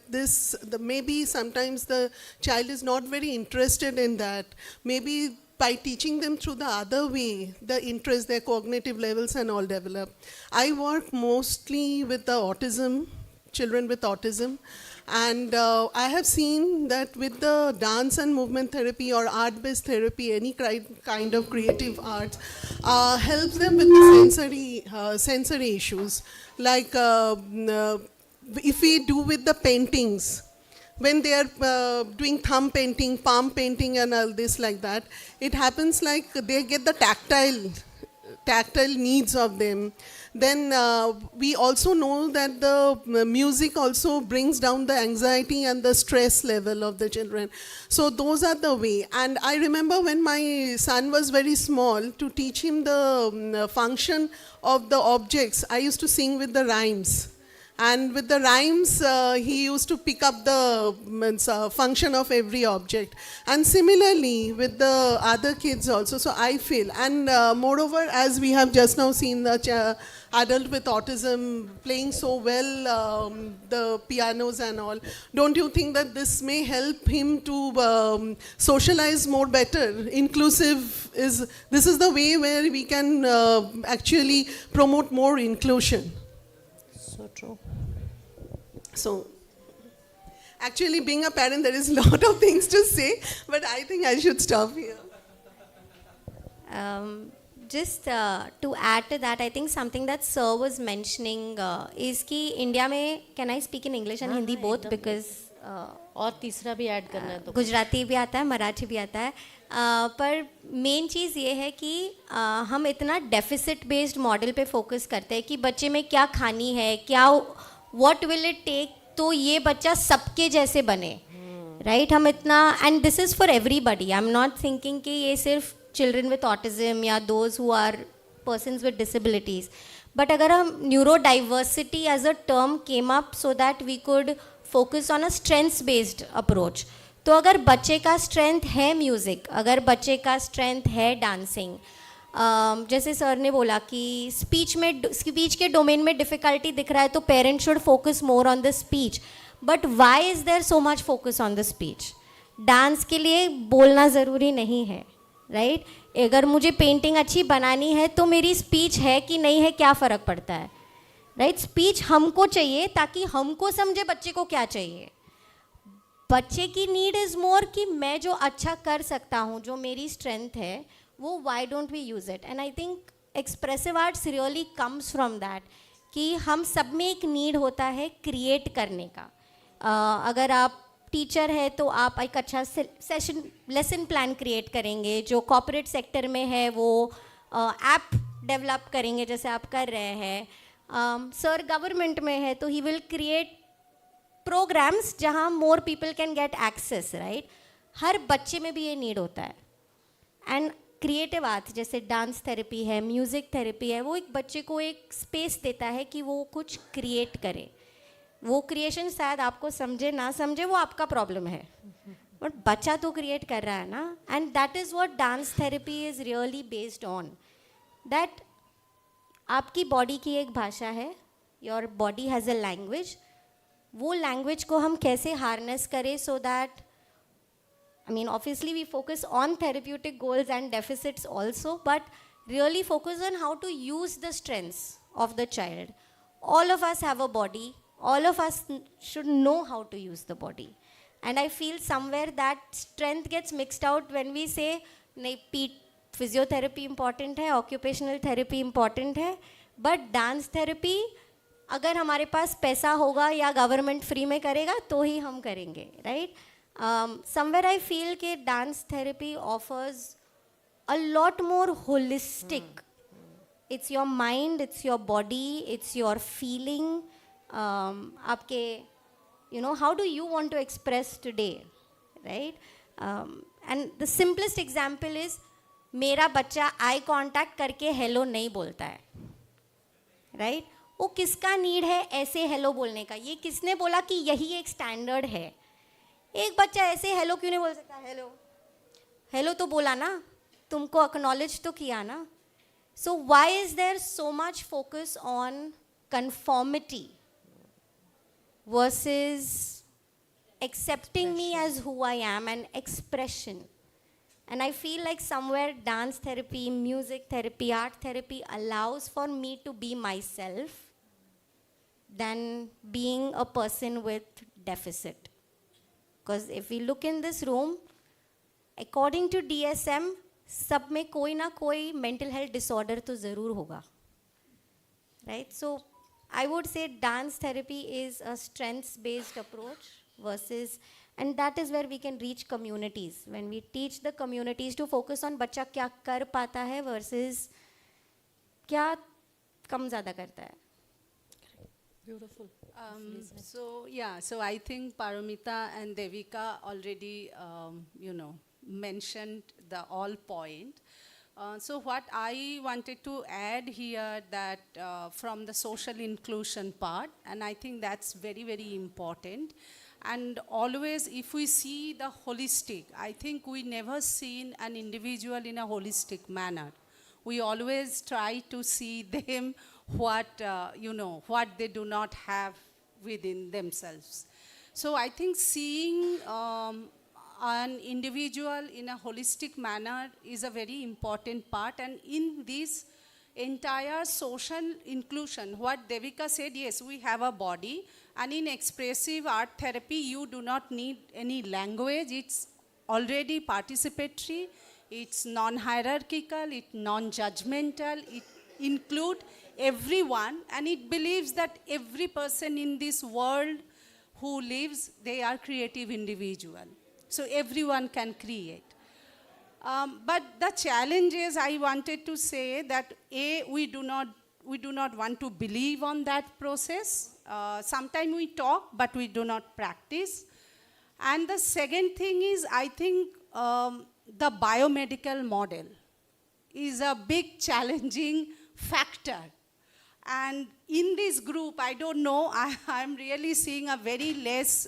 maybe sometimes the child is not very interested in that. Maybe by teaching them through the other way, the interest, their cognitive levels and all develop. I work mostly with the children with autism, and I have seen that with the dance and movement therapy or art-based therapy, any kind of creative arts, helps them with the sensory issues. Like if we do with the paintings, when they are doing thumb painting, palm painting and all this like that, it happens like they get the tactile needs of them. Then we also know that the music also brings down the anxiety and the stress level of the children. So those are the way. And I remember when my son was very small, to teach him the function of the objects, I used to sing with the rhymes. And with the rhymes, he used to pick up the function of every object. And similarly with the other kids also, so I feel. And moreover, as we have just now seen the adult with autism playing so well the pianos and all, don't you think that this may help him to socialize more better? Inclusive this is the way where we can actually promote more inclusion. So true. So, actually being a parent, there is a lot of things to say, but I think I should stop here. Just to add to that, I think something that Sir was mentioning is कि India में, can I speak in English and Hindi both, because और तीसरा भी add करना है तो गुजराती भी आता है, मराठी भी आता है, पर मेन चीज़ ये है कि हम इतना डेफिसिट बेस्ड मॉडल पे फोकस करते हैं कि बच्चे में क्या खानी है, क्या व्हाट विल इट टेक, तो ये बच्चा सबके जैसे बने, राइट? हम इतना, and this is for everybody, I am not thinking कि ये सिर्फ चिल्ड्रन विथ ऑटिज्म या those who are persons with disabilities, but अगर हम neurodiversity as a term came up so that we could focus on a strengths based approach, तो अगर बच्चे का स्ट्रेंथ है म्यूज़िक, अगर बच्चे का स्ट्रेंथ है डांसिंग, जैसे सर ने बोला कि स्पीच के डोमेन में डिफ़िकल्टी दिख रहा है तो parents should focus more on the speech, but why is there so much focus on the speech? Dance के लिए बोलना ज़रूरी नहीं है, राइट? अगर मुझे पेंटिंग अच्छी बनानी है तो मेरी स्पीच है कि नहीं है, क्या फ़र्क पड़ता है, राइट? स्पीच हमको चाहिए ताकि हमको समझे बच्चे को क्या चाहिए. बच्चे की नीड इज़ मोर कि मैं जो अच्छा कर सकता हूँ, जो मेरी स्ट्रेंथ है, वो why don't we use it? And I think expressive arts really comes from that कि हम सब में एक नीड होता है क्रिएट करने का. अगर आप टीचर है तो आप एक अच्छा सेशन लेसन प्लान क्रिएट करेंगे, जो कॉर्पोरेट सेक्टर में है वो ऐप डेवलप करेंगे जैसे आप कर रहे हैं. सर गवर्नमेंट में है तो ही विल क्रिएट प्रोग्राम्स जहाँ more people can get access, right? हर बच्चे में भी ये नीड होता है. एंड क्रिएटिव आर्ट जैसे डांस थेरेपी है, म्यूज़िक थेरेपी है, वो एक बच्चे को एक स्पेस देता है कि वो कुछ क्रिएट करे. वो क्रिएशन शायद आपको समझे ना समझे, वो आपका प्रॉब्लम है, बट बच्चा तो क्रिएट कर रहा है ना. And that is what dance therapy is really based on. That आपकी बॉडी की एक भाषा है, your body has a language, वो लैंग्वेज को हम कैसे हार्नेस करें so that, I mean, obviously we focus on therapeutic goals and deficits also, but really focus on how to use the strengths of the child. All of us have a body. All of us should know how to use the body. And I feel somewhere that strength gets mixed out when we say, nahi, physiotherapy important hai, occupational therapy important hai, but dance therapy, अगर हमारे पास पैसा होगा या government free में करेगा तो ही हम करेंगे, राइट? Somewhere I feel कि dance therapy offers a lot more holistic. It's your mind, it's your body, it's your feeling. आपके, you know, how do you want to express today, right? And the simplest example is, मेरा बच्चा eye contact करके hello नहीं बोलता है, right? वो किसका need है ऐसे हेलो बोलने का? ये किसने बोला कि यही एक स्टैंडर्ड है? एक बच्चा ऐसे हेलो क्यों नहीं बोल सकता? हेलो हेलो तो बोला ना, तुमको एक्नॉलेज तो किया ना. So why is there so much focus on conformity versus accepting me as who I am and expression? And I feel like somewhere dance therapy, music therapy, art therapy allows for me to be myself than being a person with deficit. Because if we look in this room, according to DSM, सब में कोई ना कोई mental health disorder तो ज़रूर होगा, right? So I would say dance therapy is a strengths-based approach versus, and that is where we can reach communities. When we teach the communities to focus on बच्चा क्या कर पाता है versus क्या कम ज़्यादा करता है. Beautiful. So I think Paramita and Devika already, mentioned the all point. So what I wanted to add here that from the social inclusion part, and I think that's very, very important. And always if we see the holistic, I think we never seen an individual in a holistic manner. We always try to see them what, what they do not have within themselves. So I think seeing an individual in a holistic manner is a very important part, and in this entire social inclusion, what Devika said, yes, we have a body, and in expressive art therapy, you do not need any language. It's already participatory, it's non-hierarchical, it's non-judgmental, it includes everyone, and it believes that every person in this world who lives, they are creative individual. So everyone can create. But the challenge is, I wanted to say that we do not want to believe on that process. Sometimes we talk, but we do not practice. And the second thing is, I think the biomedical model is a big challenging factor. And in this group, I don't know, I'm really seeing a very less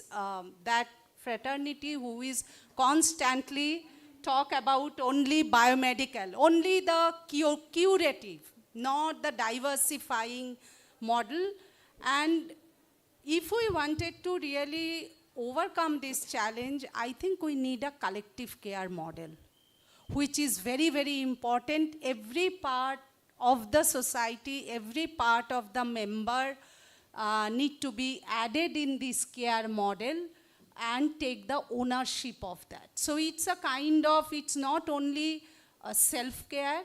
that fraternity who is constantly talk about only biomedical, only the curative, not the diversifying model. And if we wanted to really overcome this challenge, I think we need a collective care model, which is very, very important. Every part of the society, every part of the member need to be added in this care model and take the ownership of that. So it's a kind of, it's not only a self-care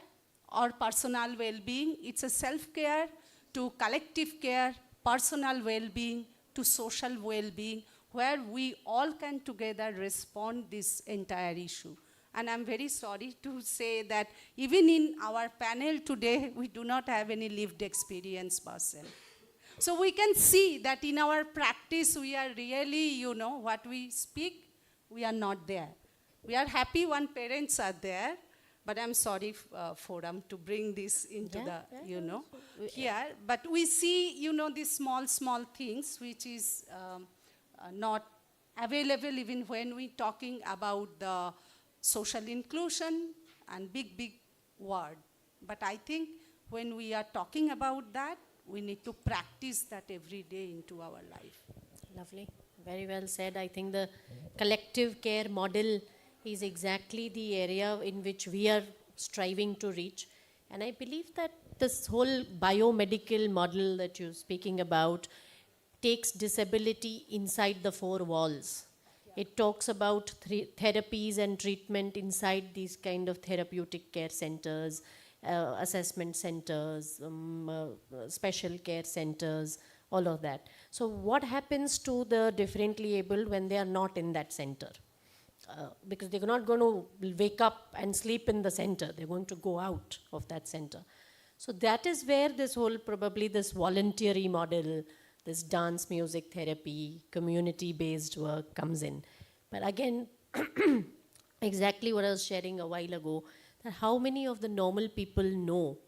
or personal well-being, it's a self-care to collective care, personal well-being to social well-being, where we all can together respond this entire issue. And I'm very sorry to say that even in our panel today, we do not have any lived experience person. So we can see that in our practice, we are really, what we speak, we are not there. We are happy when parents are there, but I'm sorry, Forum, to bring this into here. But we see, these small things, which is not available even when we're talking about the social inclusion and big word. But I think when we are talking about that, we need to practice that every day into our life. Lovely. Very well said. I think the collective care model is exactly the area in which we are striving to reach. And I believe that this whole biomedical model that you're speaking about takes disability inside the four walls. It talks about therapies and treatment inside these kind of therapeutic care centers, assessment centers, special care centers, all of that. So what happens to the differently abled when they are not in that center? Because they're not going to wake up and sleep in the center. They're going to go out of that center. So that is where this whole, probably this voluntary model, this dance music therapy, community-based work comes in. But again, exactly what I was sharing a while ago, that how many of the normal people know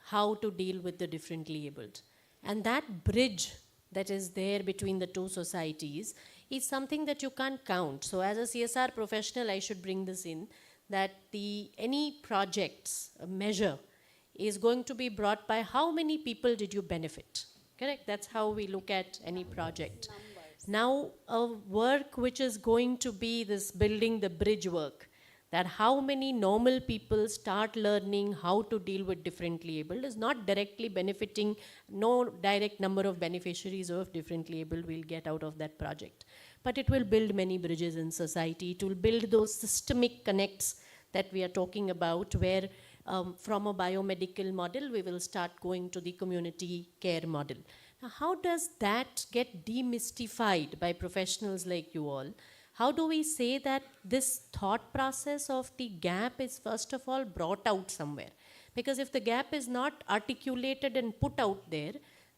how to deal with the differently abled? And that bridge that is there between the two societies is something that you can't count. So as a CSR professional, I should bring this in, that any projects, a measure, is going to be brought by how many people did you benefit. Correct? That's how we look at any project. Now, a work which is going to be this building the bridge work, that how many normal people start learning how to deal with differently abled is not directly benefiting, no direct number of beneficiaries of differently abled will get out of that project. But it will build many bridges in society. It will build those systemic connects that we are talking about, where from a biomedical model, we will start going to the community care model. Now, how does that get demystified by professionals like you all? How do we say that this thought process of the gap is first of all brought out somewhere? Because if the gap is not articulated and put out there,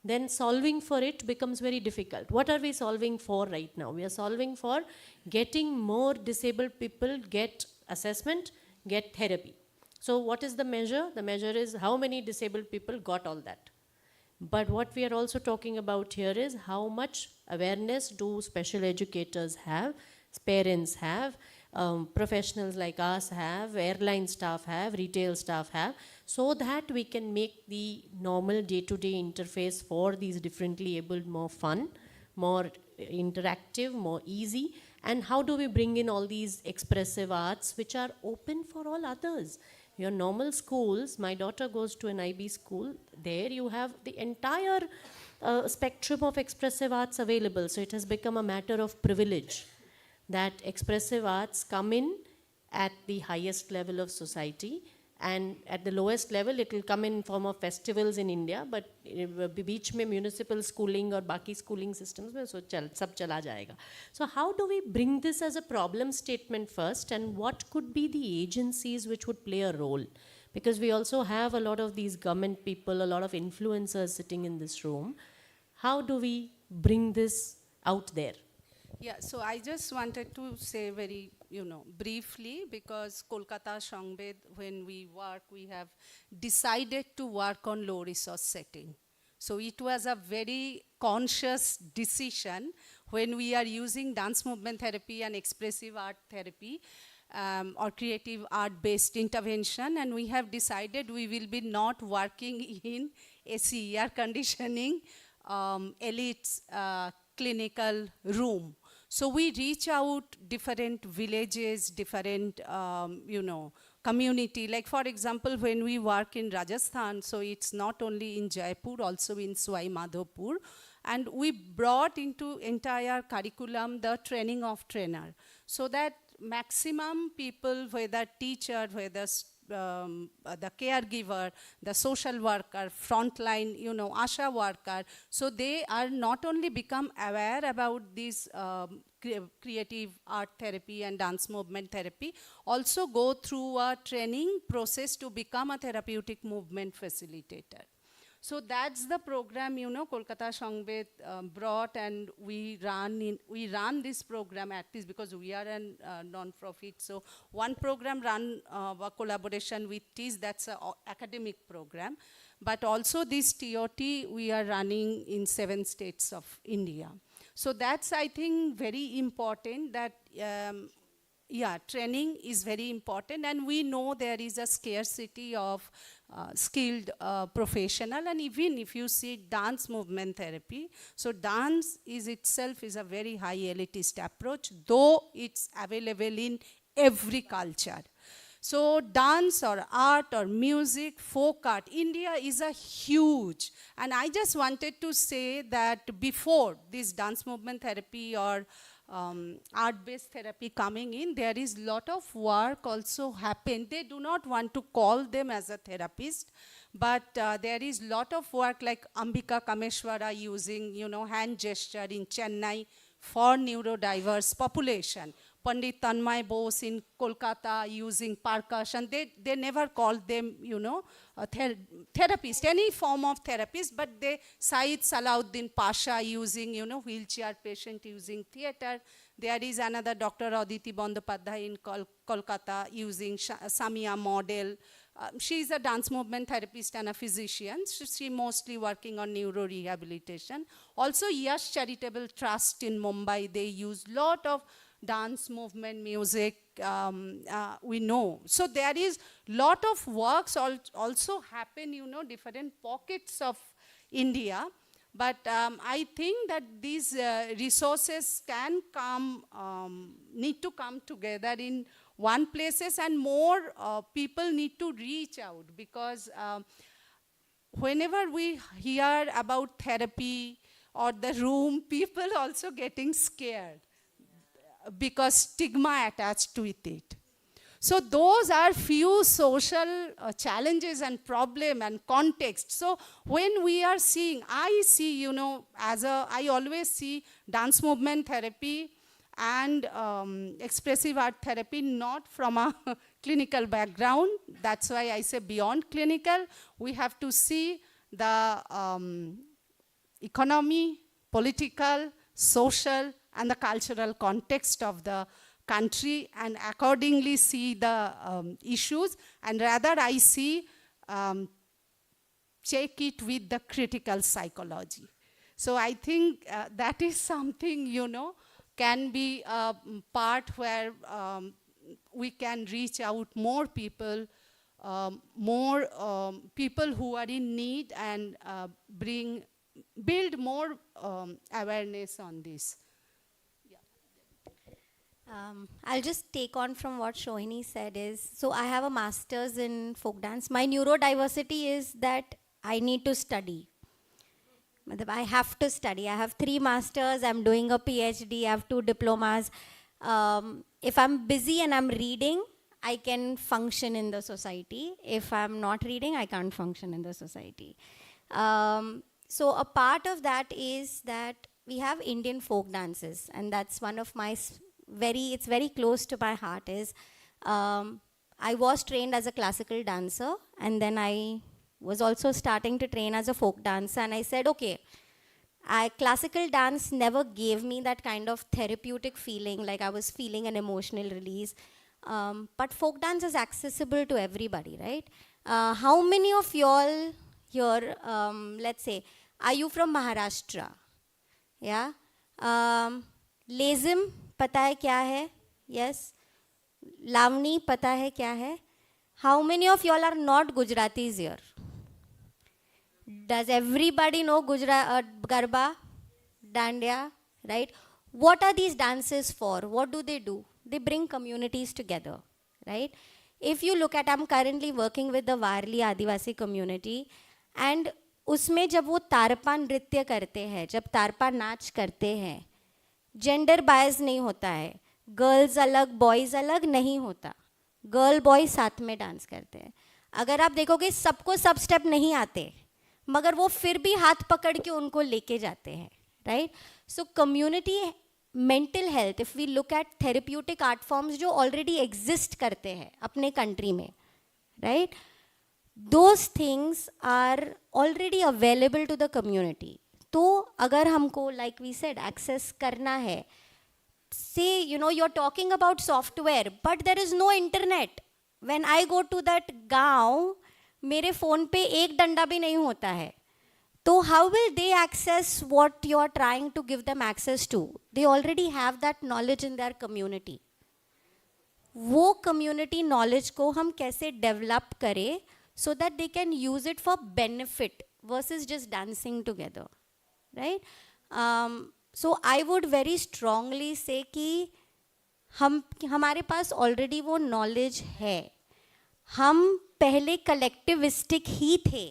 then solving for it becomes very difficult. What are we solving for right now? We are solving for getting more disabled people get assessment, get therapy. So what is the measure? The measure is how many disabled people got all that. But what we are also talking about here is how much awareness do special educators have, parents have, professionals like us have, airline staff have, retail staff have, so that we can make the normal day-to-day interface for these differently abled more fun, more interactive, more easy. And how do we bring in all these expressive arts which are open for all others? Your normal schools, my daughter goes to an IB school, there you have the entire spectrum of expressive arts available. So it has become a matter of privilege that expressive arts come in at the highest level of society, and at the lowest level it will come in form of festivals in India, but beach mein municipal schooling or baki schooling systems mein so sab chala jayega. So how do we bring this as a problem statement first, and what could be the agencies which would play a role? Because we also have a lot of these government people, a lot of influencers sitting in this room. How do we bring this out there? Yeah, so I just wanted to say very, briefly, because Kolkata Shangbed, when we work, we have decided to work on low resource setting. So it was a very conscious decision when we are using dance movement therapy and expressive art therapy or creative art-based intervention, and we have decided we will be not working in AC, air conditioning, elite clinical room. So we reach out different villages, different, community. Like for example, when we work in Rajasthan, so it's not only in Jaipur, also in Swai Madhopur. And we brought into entire curriculum the training of trainer, so that maximum people, whether teacher, whether the caregiver, the social worker, frontline, ASHA worker, so they are not only become aware about this creative art therapy and dance movement therapy, also go through a training process to become a therapeutic movement facilitator. So that's the program, Kolkata Shangbed brought, and we run this program at least because we are a non-profit. So one program run a collaboration with TIS, that's an academic program. But also this TOT we are running in 7 states of India. So that's, I think, very important that training is very important, and we know there is a scarcity of skilled professional. And even if you see dance movement therapy, so dance itself is a very high elitist approach, though it's available in every culture. So dance or art or music, folk art, India is a huge, and I just wanted to say that before this dance movement therapy or art-based therapy coming in, there is lot of work also happened. They do not want to call them as a therapist, but there is lot of work like Ambika Kameshwara using, hand gesture in Chennai for neurodiverse population. Pandit Tanmay Bose in Kolkata using percussion. They never called them, therapist, any form of therapist, but they, Said Salauddin Pasha using, wheelchair patient using theater. There is another Dr. Aditi Bandopadhyay in Kolkata using Samia model. She is a dance movement therapist and a physician. She mostly working on neuro-rehabilitation. Also, Yash Charitable Trust in Mumbai, they use lot of dance movement, music, we know. So there is lot of works also happen, different pockets of India. But I think that these resources can come, need to come together in one places, and more people need to reach out, because whenever we hear about therapy or the room, people also getting scared because stigma attached to it. So those are few social challenges and problem and context. So when we are seeing, I see, I always see dance movement therapy and expressive art therapy not from a clinical background. That's why I say beyond clinical, we have to see the economy, political, social, and the cultural context of the country and accordingly see the issues, and rather I see check it with the critical psychology. So I think that is something, can be a part where we can reach out more people, people who are in need, and build more awareness on this. I'll just take on from what Shohini said so I have a master's in folk dance. My neurodiversity is that I need to study. I have to study. I have 3 masters, I'm doing a PhD, I have 2 diplomas. If I'm busy and I'm reading, I can function in the society. If I'm not reading, I can't function in the society. So a part of that is that we have Indian folk dances, and that's one of my it's very close to my heart is, I was trained as a classical dancer, and then I was also starting to train as a folk dancer, and I said, okay, classical dance never gave me that kind of therapeutic feeling, like I was feeling an emotional release. But folk dance is accessible to everybody, right? How many of y'all here, let's say, are you from Maharashtra? Yeah? Lazim, pata hai kya hai? Yes. Lavani, pata hai kya hai? How many of y'all are not Gujaratis here? Does everybody know Garba, Dandiya, right? What are these dances for? What do? They bring communities together, right? If you look at, I'm currently working with the Warli Adivasi community, and उसमें जब वो तारपा नृत्य करते हैं, जब तारपा नाच करते हैं, जेंडर बायस नहीं होता है, गर्ल्स अलग बॉयज़ अलग नहीं होता, गर्ल बॉय साथ में डांस करते हैं. अगर आप देखोगे सबको सब स्टेप नहीं आते, मगर वो फिर भी हाथ पकड़ के उनको लेके जाते हैं, right? So community mental health, if we look at therapeutic art forms जो ऑलरेडी एग्जिस्ट करते हैं अपने कंट्री में, right? Those things are already available to the community. तो अगर हमको लाइक वी सेड एक्सेस करना है, say you are talking about software, but there is no internet. When I go to that गाँव, मेरे फ़ोन पे एक डंडा भी नहीं होता है, तो how will they access what you are trying to give them access to? They already have that knowledge in their community. वो कम्युनिटी नॉलेज को हम कैसे डेवलप करें so that they can use it for benefit versus just dancing together, right? So I would very strongly say कि हमारे पास already वो knowledge है, हम पहले collectivistic ही थे.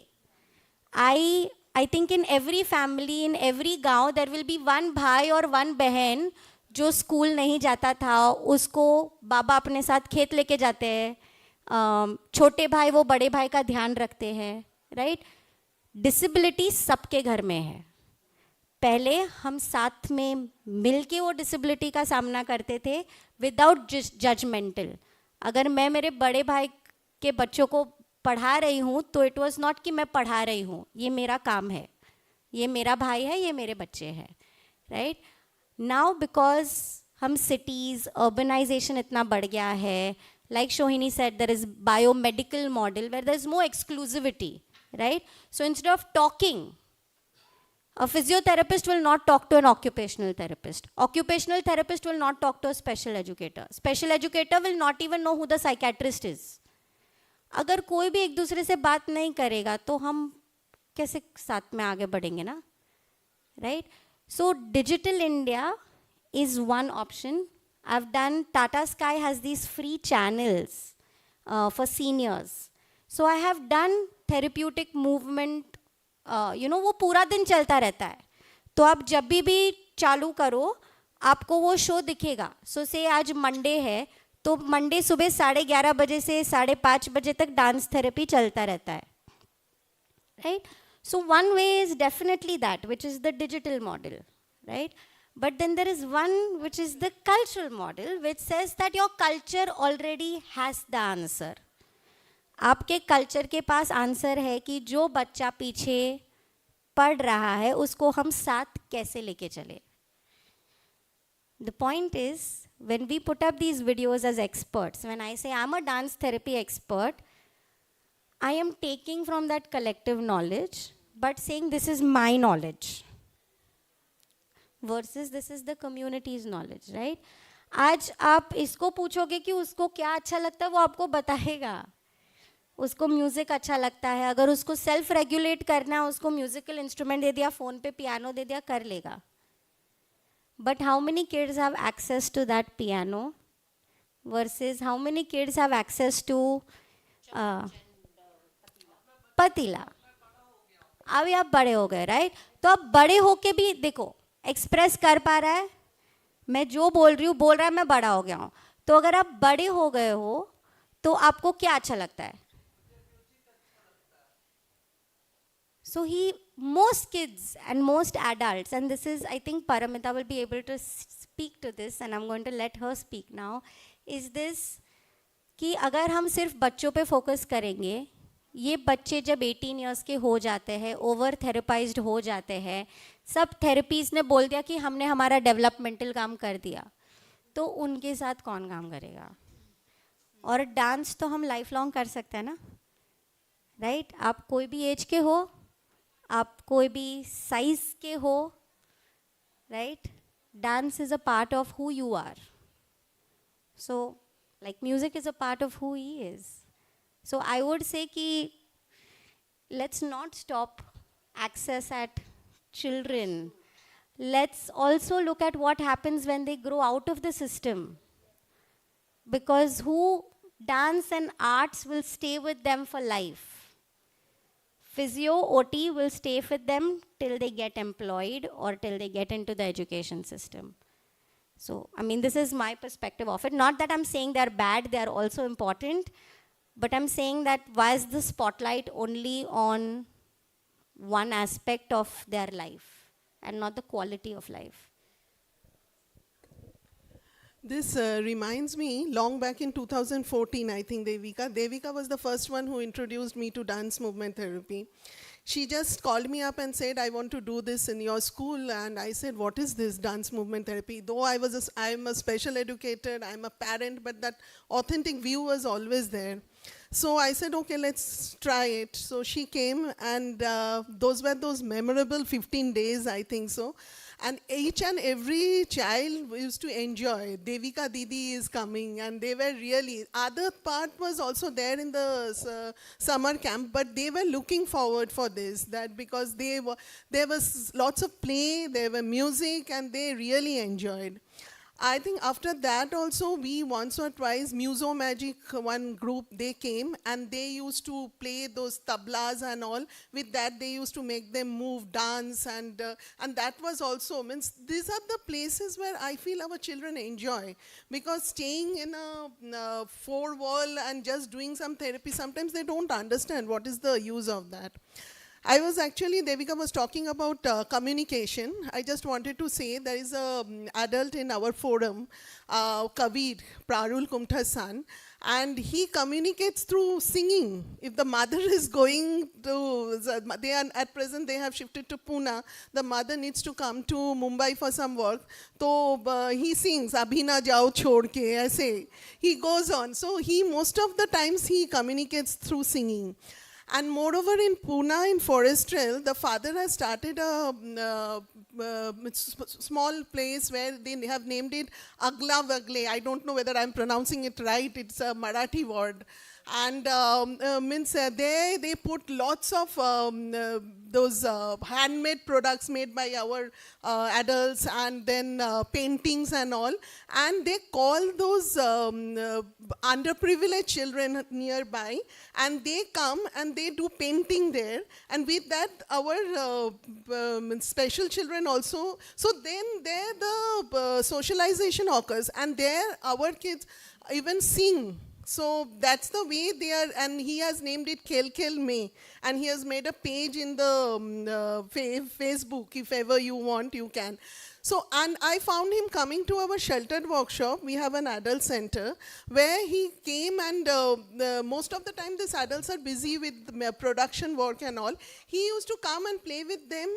I think in every family, in every गाँव there will be one भाई और one बहन जो स्कूल नहीं जाता था, उसको बाबा अपने साथ खेत लेके जाते हैं, छोटे भाई वो बड़े भाई का ध्यान रखते हैं, राइट? डिसेबिलिटी सबके घर में है. पहले हम साथ में मिलके वो डिसेबिलिटी का सामना करते थे विदाउट जजमेंटल. अगर मैं मेरे बड़े भाई के बच्चों को पढ़ा रही हूँ तो इट वाज नॉट कि मैं पढ़ा रही हूँ, ये मेरा काम है, ये मेरा भाई है, ये मेरे बच्चे हैं, राइट? नाउ बिकॉज हम सिटीज़, अर्बनाइजेशन इतना बढ़ गया है, like Shohini said, there is biomedical model where there is more exclusivity, right? So instead of talking, a physiotherapist will not talk to an occupational therapist. Occupational therapist will not talk to a special educator. Special educator will not even know who the psychiatrist is. अगर कोई भी एक दूसरे से बात नहीं करेगा तो हम कैसे साथ में आगे बढ़ेंगे ना, right? So digital India is one option. I've done, Tata Sky has these free channels for seniors. So I have done therapeutic movement, वो पूरा दिन चलता रहता है. तो आप जब भी चालू करो, आपको वो शो दिखेगा. So से आज मंडे है, तो मंडे सुबह 11:30 बजे से 5:30 बजे तक डांस थेरेपी चलता रहता है, right? So one way is definitely that, which is the digital model, right? But then there is one which is the cultural model, which says that your culture already has the answer. आपके culture के पास answer है कि जो बच्चा पीछे पढ़ रहा है उसको हम साथ कैसे लेके चले. The point is when we put up these videos as experts, when I say I'm a dance therapy expert, I am taking from that collective knowledge, but saying this is my knowledge versus this is the community's knowledge, right? आज आप इसको पूछोगे कि उसको क्या अच्छा लगता है, वो आपको बताएगा. उसको म्यूज़िक अच्छा लगता है, अगर उसको सेल्फ रेगुलेट करना है, उसको म्यूज़िकल इंस्ट्रूमेंट दे दिया, फ़ोन पे पियानो दे दिया, कर लेगा. But how many kids have access to that piano versus how many kids have access to पतीला? अभी आप बड़े हो गए, राइट? तो अब बड़े होके भी देखो एक्सप्रेस कर पा रहा है, मैं जो बोल रही हूँ बोल रहा है, मैं बड़ा हो गया हूँ. तो अगर आप बड़े हो गए हो तो आपको क्या अच्छा लगता है? So most kids and most adults, and this is, I think Paramita will be able to speak to this, and I'm going to let her speak now, is this कि अगर हम सिर्फ बच्चों पे फोकस करेंगे, ये बच्चे जब 18 इयर्स के हो जाते हैं, ओवर थेरेपाइज्ड हो जाते हैं, सब थेरेपीज ने बोल दिया कि हमने हमारा डेवलपमेंटल काम कर दिया, तो उनके साथ कौन काम करेगा? और डांस तो हम लाइफ लॉन्ग कर सकते हैं ना, राइट? आप कोई भी एज के हो, आप कोई भी साइज के हो, right? Dance is a part of who you are. So like music is a part of who he is. So I would say ki let's not stop access at children. Let's also look at what happens when they grow out of the system, because dance and arts will stay with them for life. Physio, OT will stay with them till they get employed or till they get into the education system. So, I mean, this is my perspective of it. Not that I'm saying they're bad, they're also important, but I'm saying that why is the spotlight only on one aspect of their life and not the quality of life? This reminds me, long back in 2014, I think Devika was the first one who introduced me to dance movement therapy. She just called me up and said, I want to do this in your school. And I said, what is this dance movement therapy? Though I'm a special educator, I'm a parent, but that authentic view was always there. So I said, okay, let's try it. So she came, and those were those memorable 15 days, I think so. And each and every child used to enjoy. Devika Didi is coming, and they were really, other part was also there in the summer camp, but they were looking forward for this, that because there was lots of play, there were music, and they really enjoyed. I think after that also, we once or twice, Muso Magic, one group, they came and they used to play those tablas and all. With that, they used to make them move, dance, and that was also, means these are the places where I feel our children enjoy. Because staying in a four wall and just doing some therapy, sometimes they don't understand what is the use of that. I was actually, Devika was talking about communication. I just wanted to say there is an adult in our forum, Kabir, Prarul Kumtha's son, and he communicates through singing. If the mother is going to, at present they have shifted to Pune, the mother needs to come to Mumbai for some work, so he sings, Abhi na jao chhod ke, aise. He goes on. So most of the times he communicates through singing. And moreover, in Pune, in Forest Trail, the father has started a small place where they have named it Agla Vagle. I don't know whether I'm pronouncing it right. It's a Marathi word. And they put lots of those handmade products made by our adults, and then paintings and all. And they call those underprivileged children nearby, and they come and they do painting there. And with that, our special children also. So then there the socialization occurs, and there our kids even sing. So that's the way they are, and he has named it Khel Khel Mein, and he has made a page in the Facebook. If ever you want, you can. So, and I found him coming to our sheltered workshop. We have an adult center where he came, and most of the time these adults are busy with production work and all. He used to come and play with them.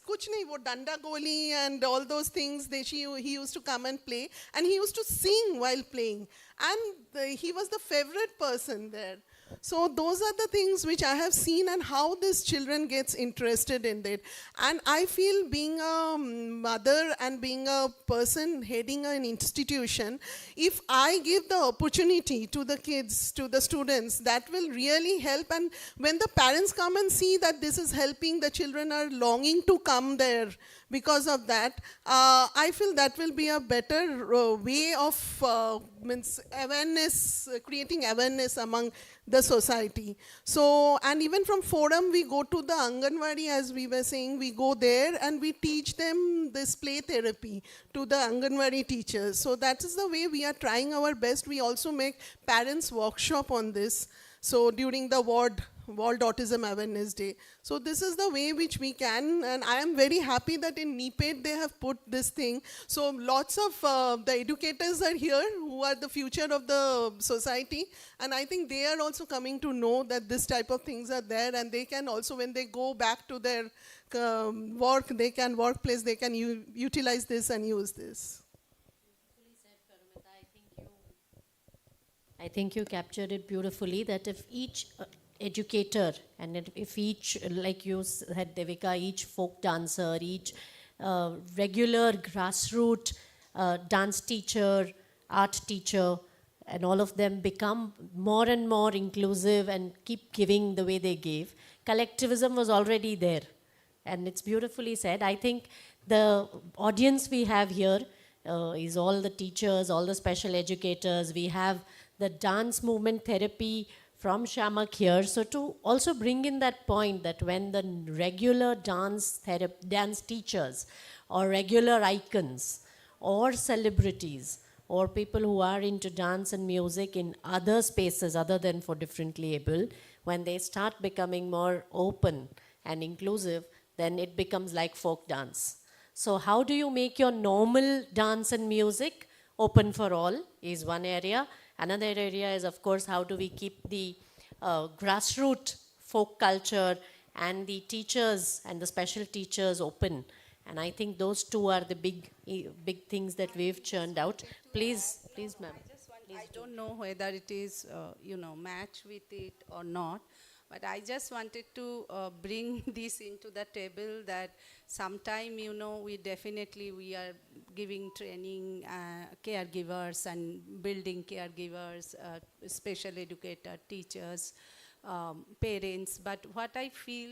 Kuch nahi, wo danda goli and all those things. He used to come and play, and he used to sing while playing. And he was the favorite person there. So those are the things which I have seen, and how these children gets interested in it. And I feel, being a mother and being a person heading an institution, if I give the opportunity to the kids, to the students, that will really help. And when the parents come and see that this is helping, the children are longing to come there because of that. I feel that will be a better way of awareness, creating awareness among the society. So, and even from forum, we go to the Anganwadi, as we were saying, we go there and we teach them this play therapy to the Anganwadi teachers. So that is the way we are trying our best. We also make parents workshop on this. So during the World Autism Awareness Day. So this is the way which we can, and I am very happy that in NIEPID they have put this thing. So lots of the educators are here who are the future of the society, and I think they are also coming to know that this type of things are there, and they can also, when they go back to their workplace, they can utilize this and use this. I think you captured it beautifully, that if each educator, and if each, like you said, Devika, each folk dancer, each regular grassroots dance teacher, art teacher, and all of them become more and more inclusive and keep giving the way they gave. Collectivism was already there, and it's beautifully said. I think the audience we have here is all the teachers, all the special educators. We have the dance movement therapy from Shamak here. So to also bring in that point that when the regular dance teachers or regular icons or celebrities or people who are into dance and music in other spaces other than for differently able, when they start becoming more open and inclusive, then it becomes like folk dance. So how do you make your normal dance and music open for all is one area. Another area is, of course, how do we keep the grassroots folk culture and the teachers and the special teachers open. And I think those two are the big things that we've churned out. Please, ma'am. I don't know whether it is, match with it or not, but I just wanted to bring this into the table that sometime, we are giving training caregivers and building caregivers, special educator, teachers, parents, but what I feel,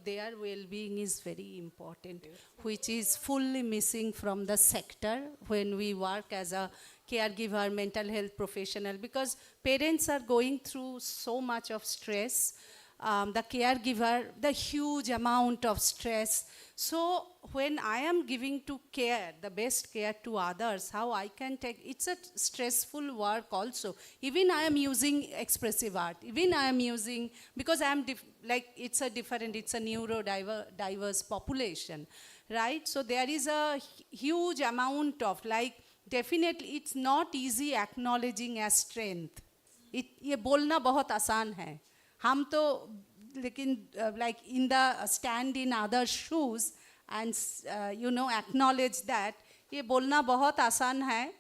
their well-being is very important, which is fully missing from the sector when we work as a caregiver, mental health professional, because parents are going through so much of stress, the caregiver, the huge amount of stress. So when I am giving to care, the best care to others, how I can take, it's a stressful work also. Even I am using expressive art, even I am using, because I am, it's a neurodiverse population, right? So there is a huge amount of, definitely it's not easy acknowledging as strength. ये बोलना बहुत आसान है. हम तो लेकिन in the stand in other shoes and acknowledge that ये बोलना बहुत आसान है.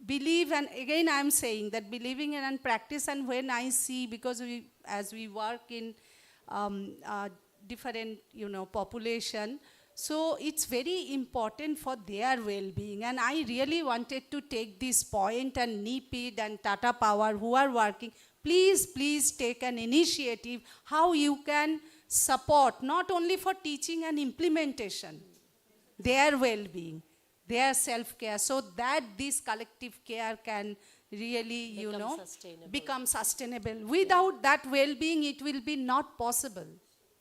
Believe, and again I am saying that believing and practice, and when I see, because as we work in different population, so it's very important for their well-being. And I really wanted to take this point, and NIEPID and Tata Power who are working, please take an initiative how you can support, not only for teaching and implementation, their well-being, their self-care, so that this collective care can really, become sustainable. Without that well-being, it will be not possible.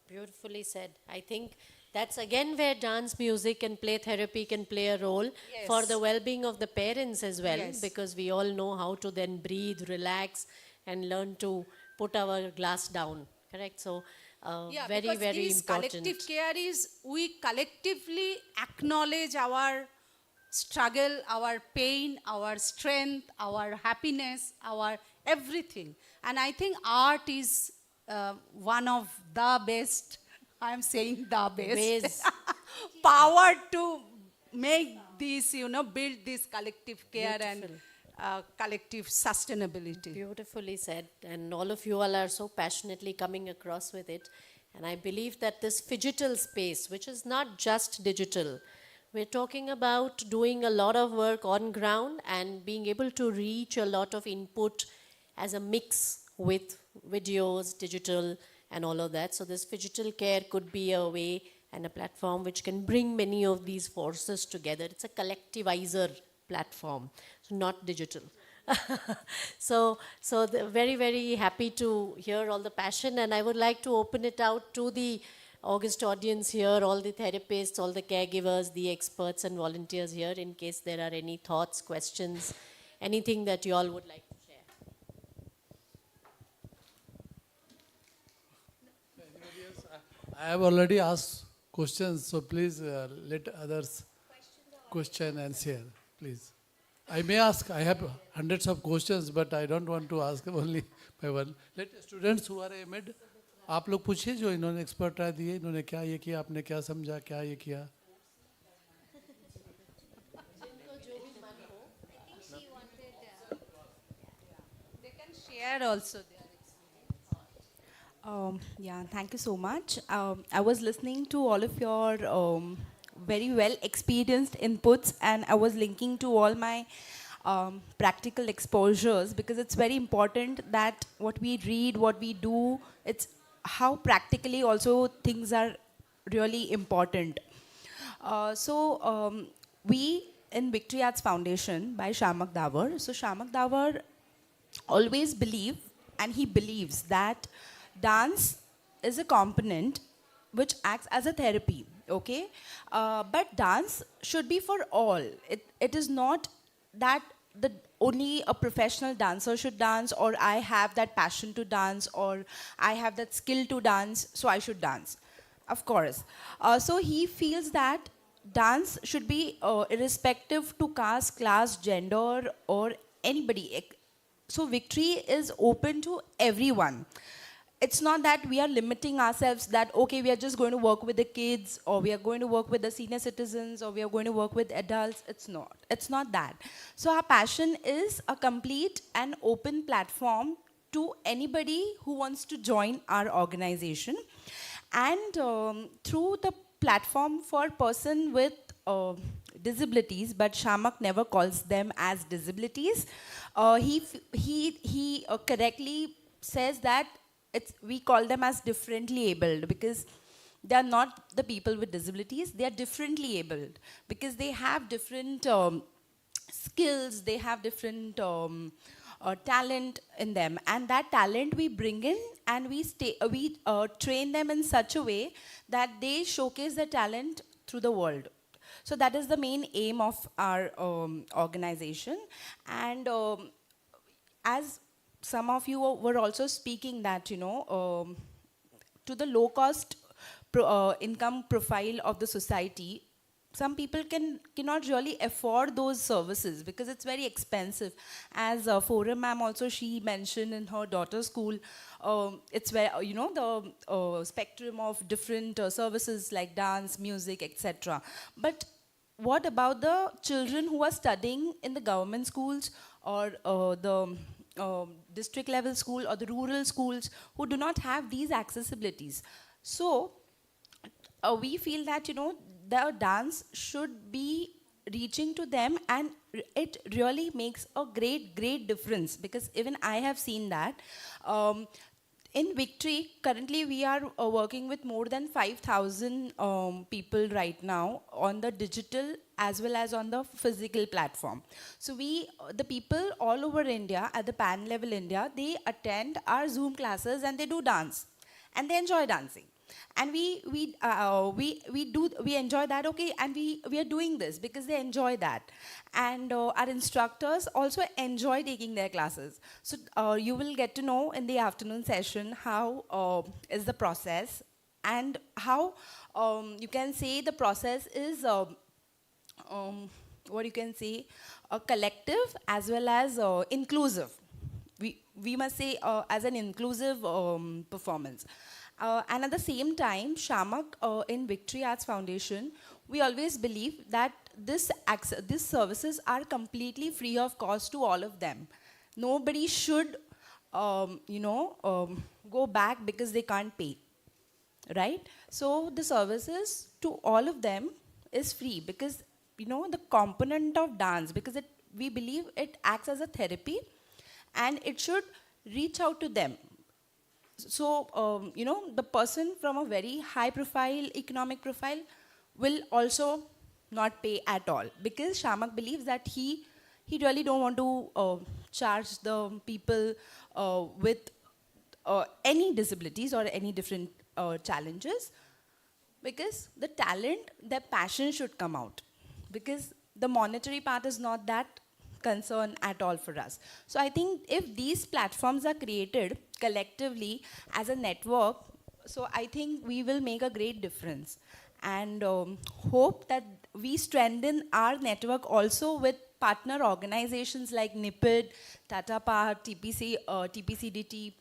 Beautifully said. I think that's again where dance, music and play therapy can play a role for the well-being of the parents as well, because we all know how to then breathe, relax and learn to put our glass down, correct? So Because very this important. collective care is we collectively acknowledge our struggle, our pain, our strength, our happiness, our everything. And I think art is one of the best, I'm saying the best, Ways. power to make this, build this collective care and collective sustainability. Beautifully said, and all of you all are so passionately coming across with it. And I believe that this phygital space, which is not just digital, we're talking about doing a lot of work on ground and being able to reach a lot of input as a mix with videos, digital, and all of that. So this phygital care could be a way and a platform which can bring many of these forces together. It's a collectivizer platform, so not digital. So very, very happy to hear all the passion, and I would like to open it out to the August audience here, all the therapists, all the caregivers, the experts and volunteers here, in case there are any thoughts, questions, anything that you all would like to share. I have already asked questions, so please let others question and share, please. I may ask, I have hundreds of questions, but I don't want to ask only by one. Let students who are AMED, आप लोग पूछिए जो इन्होंने expert राय दिए, इन्होंने क्या ये किया, आपने क्या समझा, क्या ये किया. They can share also their experience. Yeah, thank you so much. I was listening to all of your very well experienced inputs, and I was linking to all my practical exposures, because it's very important that what we read, what we do, it's how practically also things are really important. We in Victory Arts Foundation by Shamak Davar. So Shamak Davar always believe, and he believes that dance is a component which acts as a therapy, okay? But dance should be for all. It is not that only a professional dancer should dance, or I have that passion to dance, or I have that skill to dance, so I should dance. Of course. So he feels that dance should be irrespective to caste, class, gender, or anybody. So Victory is open to everyone. It's not that we are limiting ourselves that, okay, we are just going to work with the kids, or we are going to work with the senior citizens, or we are going to work with adults. It's not. It's not that. So our passion is a complete and open platform to anybody who wants to join our organization. And through the platform for person with disabilities, but Shamak never calls them as disabilities, he correctly says that we call them as differently abled, because they are not the people with disabilities, they are differently abled, because they have different skills, they have different talent in them, and that talent we bring in, and we train them in such a way that they showcase their talent through the world. So that is the main aim of our organization. And as some of you were also speaking that, to the low cost income profile of the society, some people cannot really afford those services because it's very expensive. As Forum ma'am also, she mentioned in her daughter's school, it's where, the spectrum of different services like dance, music, etc. But what about the children who are studying in the government schools, or the district level school, or the rural schools, who do not have these accessibilities? So we feel that, the dance should be reaching to them, and it really makes a great difference, because even I have seen that. In Victory, currently we are working with more than 5,000 people right now on the digital as well as on the physical platform. So the people all over India, at the pan level India, they attend our Zoom classes and they do dance and they enjoy dancing. And we enjoy that, okay, and we are doing this because they enjoy that. And our instructors also enjoy taking their classes. So you will get to know in the afternoon session how is the process, and how you can say the process is what you can say, collective as well as inclusive. We must say as an inclusive performance. And at the same time, Shamak in Victory Arts Foundation, we always believe that these services are completely free of cost to all of them. Nobody should, go back because they can't pay, right? So the services to all of them is free because, the component of dance, because we believe it acts as a therapy and it should reach out to them. So, the person from a very high profile, economic profile will also not pay at all, because Shamak believes that he really don't want to charge the people with any disabilities or any different challenges, because the talent, their passion should come out, because the monetary part is not that concern at all for us. So I think if these platforms are created collectively as a network, so I think we will make a great difference. And hope that we strengthen our network also with partner organizations like NIEPID, Tata Power, TPCDT,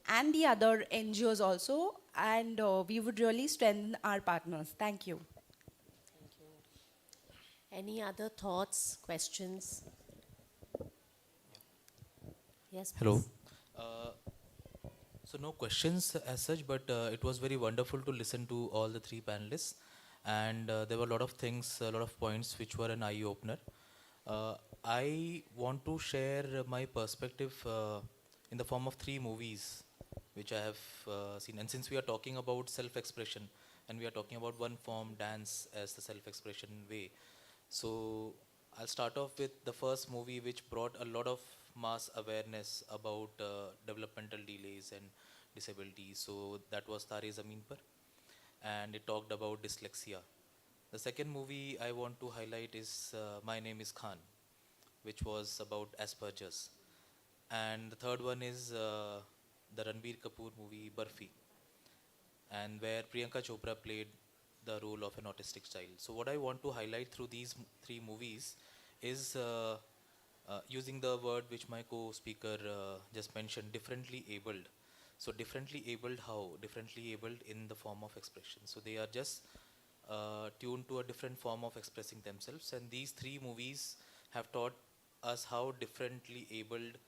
and the other NGOs also. And we would really strengthen our partners. Thank you. Any other thoughts, questions? Yes, Hello. please. So no questions as such, but it was very wonderful to listen to all the three panelists, and there were a lot of things, a lot of points which were an eye-opener. I want to share my perspective in the form of three movies which I have seen. And since we are talking about self-expression, and we are talking about one form, dance, as the self-expression way, so I'll start off with the first movie which brought a lot of mass awareness about developmental delays and disabilities. So that was Tare Zameen Par, and it talked about dyslexia. The second movie I want to highlight is My Name is Khan, which was about Asperger's. And the third one is the Ranbir Kapoor movie Barfi, and where Priyanka Chopra played the role of an autistic child. So what I want to highlight through these three movies is using the word which my co-speaker just mentioned, differently abled. So differently abled how? Differently abled in the form of expression. So they are just tuned to a different form of expressing themselves. And these three movies have taught us how differently abled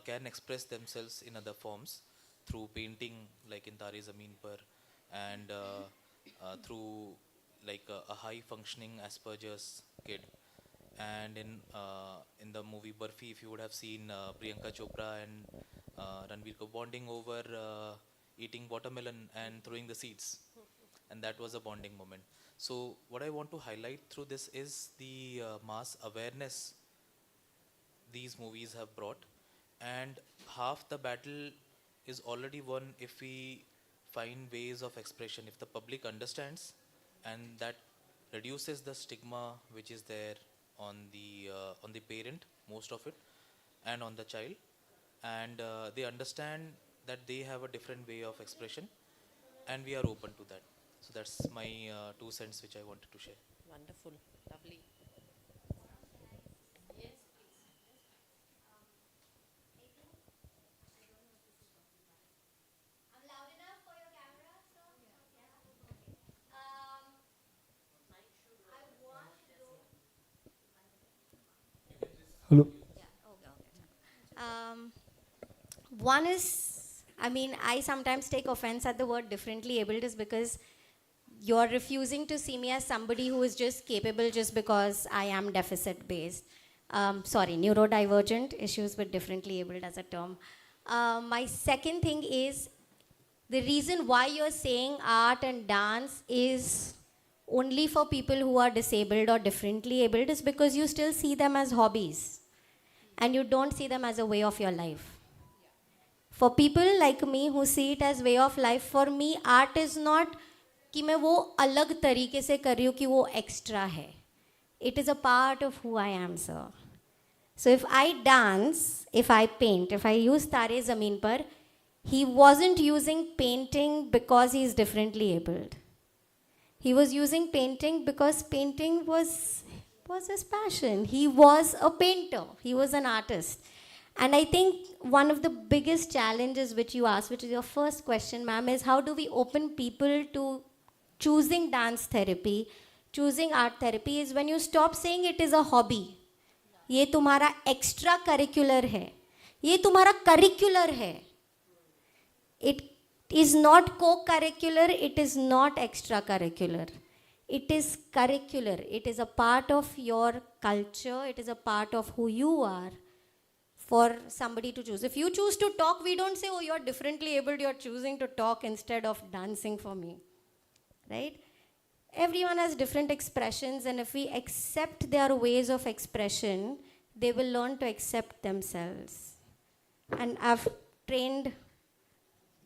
can express themselves in other forms, through painting, like in Tare Zameen Par, and through like a high functioning Asperger's kid. And in the movie Barfi, if you would have seen Priyanka Chopra and Ranbir Kapoor bonding over eating watermelon and throwing the seeds, and that was a bonding moment. So what I want to highlight through this is the mass awareness these movies have brought, and half the battle is already won if we find ways of expression, if the public understands, and that reduces the stigma which is there on the parent, most of it, and on the child, and they understand that they have a different way of expression, and we are open to that. So that's my 2 cents which I wanted to share. Wonderful, lovely. I'm loud enough for your camera, sir? Yeah. I want to do. Hello. Yeah, okay. One is, I sometimes take offense at the word differently abled, is because you're refusing to see me as somebody who is just capable just because I am deficit based. Neurodivergent, issues with differently abled as a term. My second thing is, the reason why you're saying art and dance is only for people who are disabled or differently abled is because you still see them as hobbies and you don't see them as a way of your life. For people like me who see it as way of life, for me art is not कि मैं वो अलग तरीके से कर रही हूँ कि वो एक्स्ट्रा है. It is a part of who I am, sir. So if I dance, if I paint, if I use Tare Zameen Par, he wasn't using painting because he is differently abled. He was using painting because painting was his passion. He was a painter. He was an artist. And I think one of the biggest challenges which you asked, which is your first question, ma'am, is how do we open people to choosing dance therapy, choosing art therapy, is when you stop saying it is a hobby. ये तुम्हारा extra curricular है. ये तुम्हारा curricular है. It is not co-curricular, it is not extracurricular. It is curricular. It is a part of your culture. It is a part of who you are for somebody to choose. If you choose to talk, we don't say, oh, you're differently abled, you're choosing to talk instead of dancing for me. Right? Everyone has different expressions, and if we accept their ways of expression, they will learn to accept themselves. And I've trained,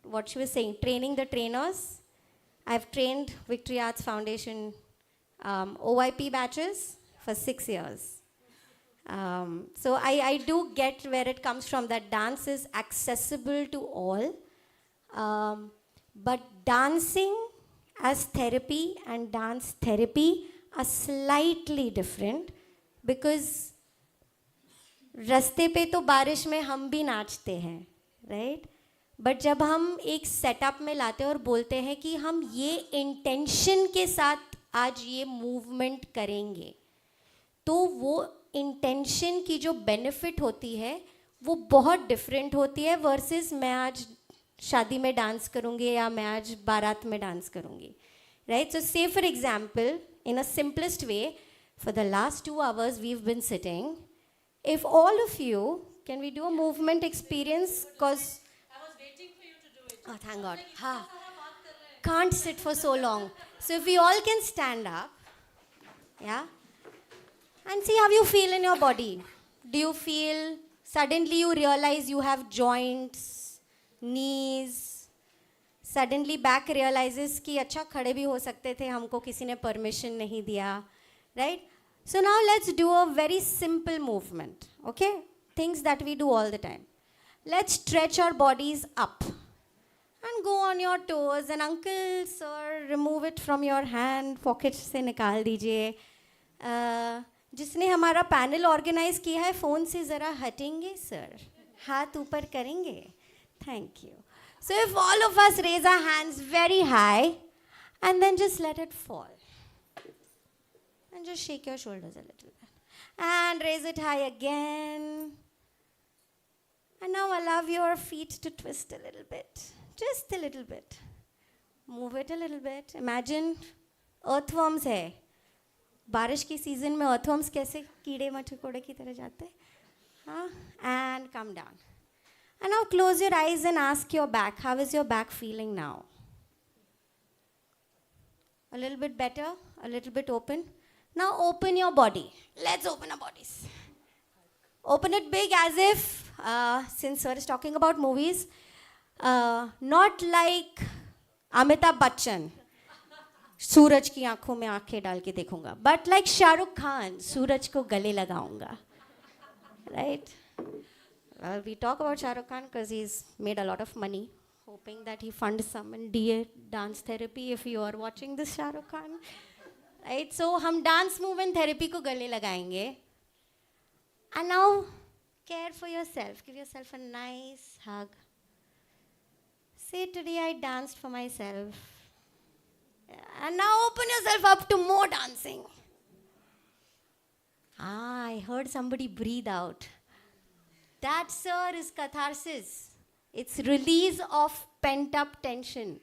what she was saying, training the trainers. I've trained Victory Arts Foundation OYP batches for 6 years. So I do get where it comes from, that dance is accessible to all. But dancing as therapy and dance therapy are slightly different, because रास्ते पे तो बारिश में हम भी नाचते हैं, right? But जब हम एक सेटअप में लाते हैं और बोलते हैं कि हम ये इंटेंशन के साथ आज ये मूवमेंट करेंगे, तो वो इंटेंशन की जो बेनिफिट होती है वो बहुत डिफरेंट होती है वर्सेस मैं आज शादी में डांस करूँगी या मैं आज बारात में डांस करूँगी, राइट? सो से for example, in a simplest way, for the last 2 hours we've been sitting, if all of you, can we do a movement experience? Because oh, thank God. Ha. Can't sit for so long. So if we all can stand up, yeah, and see how you feel in your body. Do you feel, suddenly you realize you have joints, knees, suddenly back realizes कि अच्छा खड़े भी हो सकते थे, हमको किसी ने permission नहीं दिया, right? So now let's do a very simple movement, okay? Things that we do all the time. Let's stretch our bodies up. And go on your toes, and uncle, sir, remove it from your hand, pocket से निकाल दीजिए. जिसने हमारा panel organise किया है, phone से ज़रा हटेंगे सर, हाथ ऊपर करेंगे, thank you. So if all of us raise our hands very high, and then just let it fall. And just shake your shoulders a little bit. And raise it high again. And now allow your feet to twist a little bit. Just a little bit. Move it a little bit. Imagine earthworms है. बारिश की season में earthworms कैसे कीड़े मकोड़े की तरह जाते हैं? हाँ? And come down. And now close your eyes and ask your back. How is your back feeling now? A little bit better? A little bit open? Now open your body. Let's open our bodies. Open it big, as if, since sir is talking about movies, not like Amitabh Bachchan, सूरज की आंखों में आंखें डाल के देखूंगा, but like Shahrukh Khan, सूरज को गले लगाऊंगा, right? Well, we talk about Shah Rukh Khan because he's made a lot of money, hoping that he funds some in DA dance therapy. If you are watching this, Shah Rukh Khan, right? So हम dance movement therapy को गले लगाएंगे. And now care for yourself. Give yourself a nice hug. Say, today I danced for myself. And now open yourself up to more dancing. I heard somebody breathe out. That, sir, is catharsis. It's release of pent-up tension.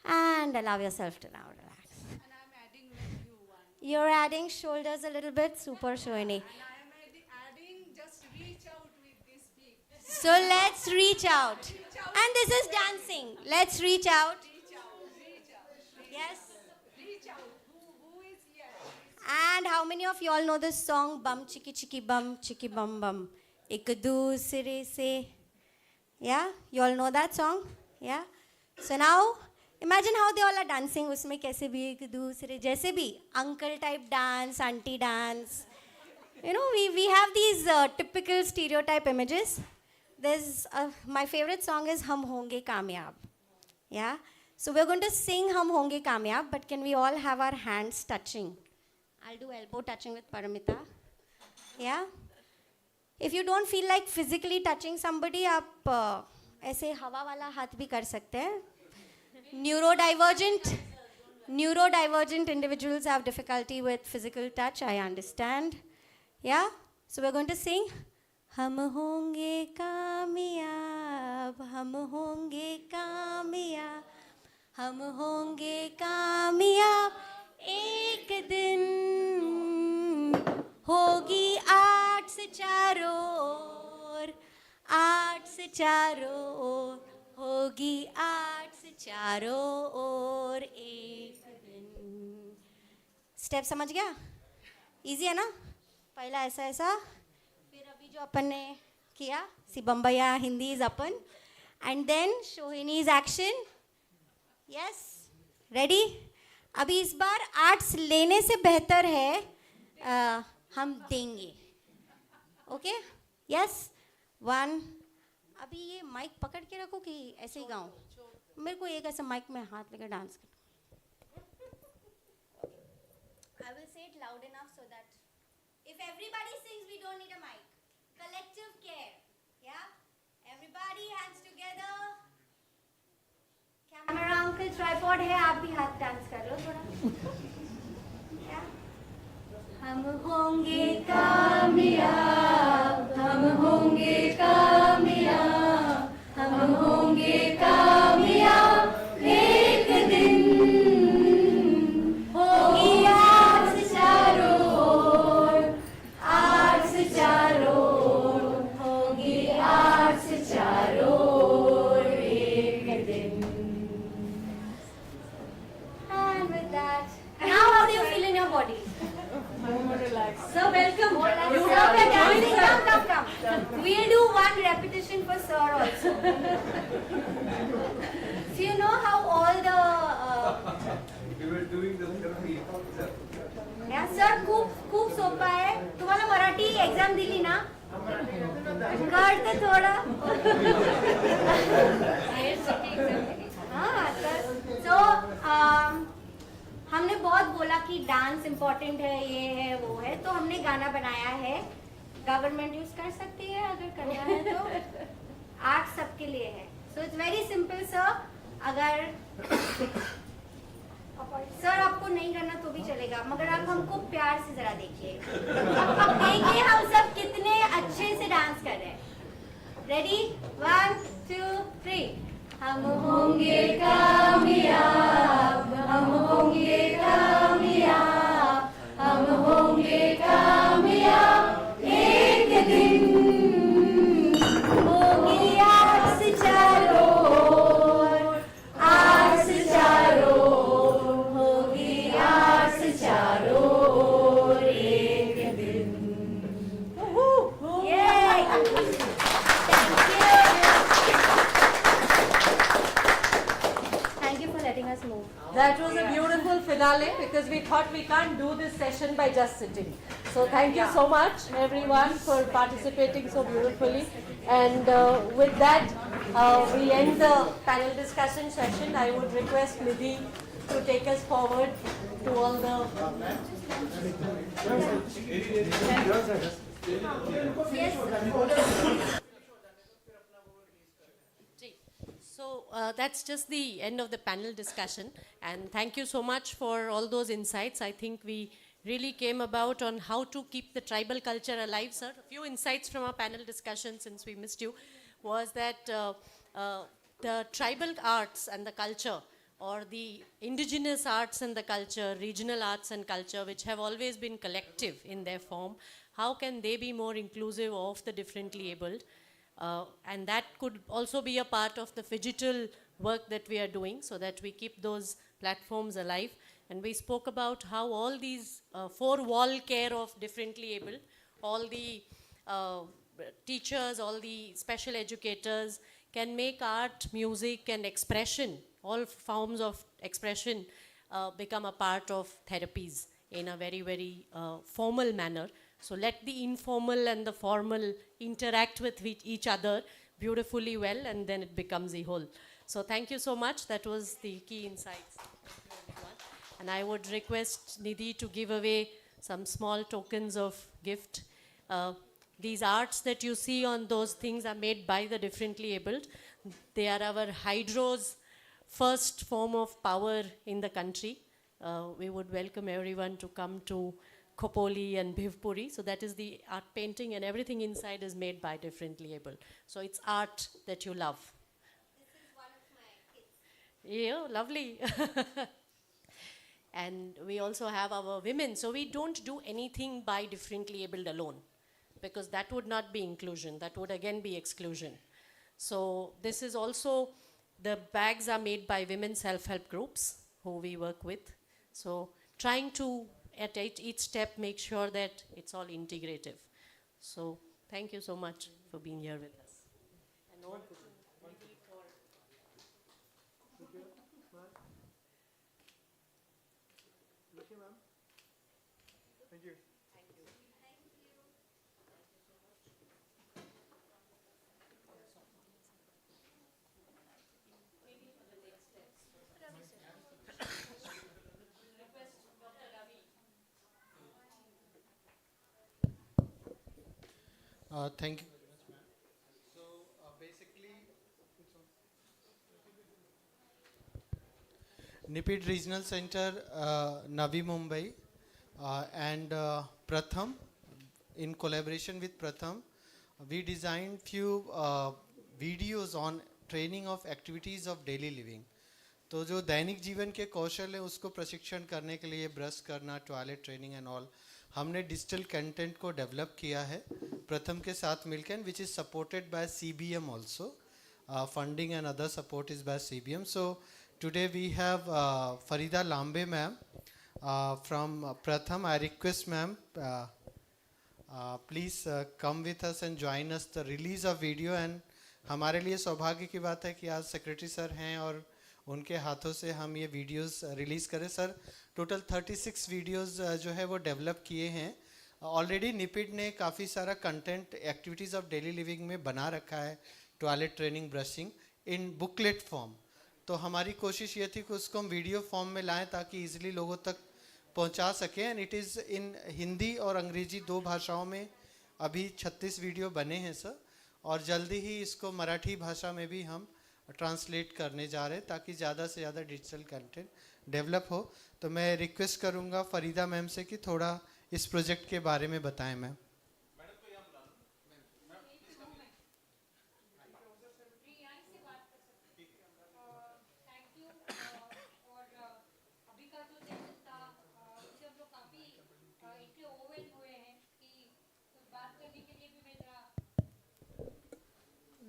And allow yourself to now relax. And I'm adding with you one. You're adding shoulders a little bit. Super, Shoini. And I am adding, just reach out with this big. So let's reach out. And this is dancing. Let's reach out. Reach out. Yes. Reach out. Who is here? And how many of you all know this song, Bum Chiki Chiki Bum Chiki Bum Bum? एक दूसरे से Yeah, you all know that song? Yeah. So now imagine how they all are dancing. उसमें कैसे भी एक दूसरे जैसे भी uncle type dance, auntie dance. You know, we have these typical stereotype images. There's my favorite song is Hum Honge Kamyab. Yeah. So we're going to sing Hum Honge Kamyab, but can we all have our hands touching? I'll do elbow touching with Paramita. Yeah. If you don't feel like physically touching somebody, आप ऐसे हवा वाला हाथ भी कर सकते हैं. Neurodivergent individuals have difficulty with physical touch, I understand. Yeah? So we're going to sing. हम होंगे कामयाब, हम होंगे कामयाब, हम होंगे कामयाब, एक दिन होगी आर्ट से चारों ओर, आर्ट से चारों ओर, होगी आर्ट से चारों ओर एक दिन. स्टेप समझ गया? इजी है ना? पहला ऐसा ऐसा, फिर अभी जो अपन ने किया, सी बम्बैया हिंदी इज अपन, and then Shohini's action. Yes, ready? अभी इस बार आर्ट्स लेने से बेहतर है हम देंगे. ओके? यस. 1. अभी ये माइक पकड़ के रखो कि ऐसे ही गाऊं? मेरे को एक ऐसा माइक में हाथ लेकर डांस कर. I will say it loud enough so that if everybody sings, we don't need a mic. Collective care. Yeah? Everybody hands together. Camera uncle tripod है, आप भी हाथ डांस कर लो थोड़ा. Yeah? हम होंगे कामयाब, हम होंगे कामयाब, हम होंगे कामयाब, एक दिन होगी आर्ट से चारों ओर, आर्ट से चारों ओर, होगी आर्ट से चारों ओर एक दिन. And with that, now how do you feel in your body? So welcome. Come. We'll do one repetition for sir also. So you know how all the We were doing the therapy. yeah, sir, खूप सोपा आहे. तुम्हाला Marathi exam दिली ना? कळते थोडं. हाँ, so हमने बहुत बोला कि डांस इम्पोर्टेंट है, ये है वो है, तो हमने गाना बनाया है. गवर्नमेंट यूज कर सकती है अगर करना है तो. आर्ट सबके लिए है. So it's very simple sir. अगर सर आपको नहीं करना तो भी चलेगा, मगर आप हमको प्यार से जरा देखिए. देखिए हम सब कितने अच्छे से डांस कर रहे हैं. रेडी? 1, 2, 3. हम होंगे कामयाब, हम होंगे कामयाब, हम होंगे कामयाब, एक दिन होगी आर्ट से चारों ओर, आर्ट से चारों ओर, होगी आर्ट से चारों ओर एक दिन. Thank you for letting us move. That was a beautiful finale because we thought we can't do this session by just sitting. So thank you so much everyone for participating so beautifully. And with that, we end the panel discussion session. I would request Nidhi to take us forward to all the... So that's just the end of the panel discussion, and thank you so much for all those insights. I think we really came about on how to keep the tribal culture alive, sir. A few insights from our panel discussion, since we missed you, was that the tribal arts and the culture, or the indigenous arts and the culture, regional arts and culture, which have always been collective in their form, how can they be more inclusive of the differently abled? And that could also be a part of the phygital work that we are doing, so that we keep those platforms alive. And we spoke about how all these four-wall care of differently abled, all the teachers, all the special educators, can make art, music, and expression, all forms of expression, become a part of therapies in a very, very formal manner. So let the informal and the formal interact with each other beautifully well, and then it becomes a whole. So thank you so much. That was the key insights. Thank you, everyone. And I would request Nidhi to give away some small tokens of gift. These arts that you see on those things are made by the differently abled. They are our hydro's first form of power in the country. We would welcome everyone to come to Khopoli and Bhivpuri. So that is the art painting, and everything inside is made by differently able. So it's art that you love. This is one of my kids. Yeah, lovely. And we also have our women. So we don't do anything by differently abled alone, because that would not be inclusion. That would again be exclusion. So this is also, the bags are made by women self-help groups who we work with. So trying to, at each step, make sure that it's all integrative. So thank you so much for being here with us. And all Thank you. Thank you. So basically, NIEPID Regional Center, Navi Mumbai, and Pratham, in collaboration with Pratham, we designed few videos on training of activities of daily living. तो जो दैनिक जीवन के कौशल है उसको प्रशिक्षण करने के लिए ब्रश करना, टॉयलेट ट्रेनिंग एंड ऑल, हमने डिजिटल कंटेंट को डेवलप किया है प्रथम के साथ मिलकर, which is supported by CBM also. Funding and other support is by CBM. So today we have Farida Lambe ma'am from Pratham. I request ma'am, please come with us and join us the release of video. And हमारे लिए सौभाग्य की बात है कि आज secretary sir हैं और उनके हाथों से हम ये वीडियोस रिलीज़ करें. सर टोटल 36 वीडियोस जो है वो डेवलप किए हैं ऑलरेडी. निपिड ने काफ़ी सारा content activities of daily living में बना रखा है, टॉयलेट ट्रेनिंग, ब्रशिंग, इन बुकलेट फॉर्म. तो हमारी कोशिश ये थी कि उसको हम वीडियो फॉर्म में लाएं ताकि ईजिली लोगों तक पहुंचा सकें. And it is in Hindi और अंग्रेजी 2 भाषाओं में अभी 36 वीडियो बने हैं सर, और जल्दी ही इसको मराठी भाषा में भी हम ट्रांसलेट करने जा रहे हैं ताकि ज़्यादा से ज़्यादा डिजिटल कंटेंट डेवलप हो. तो मैं रिक्वेस्ट करूँगा फरीदा मैम से कि थोड़ा इस प्रोजेक्ट के बारे में बताएं मैम.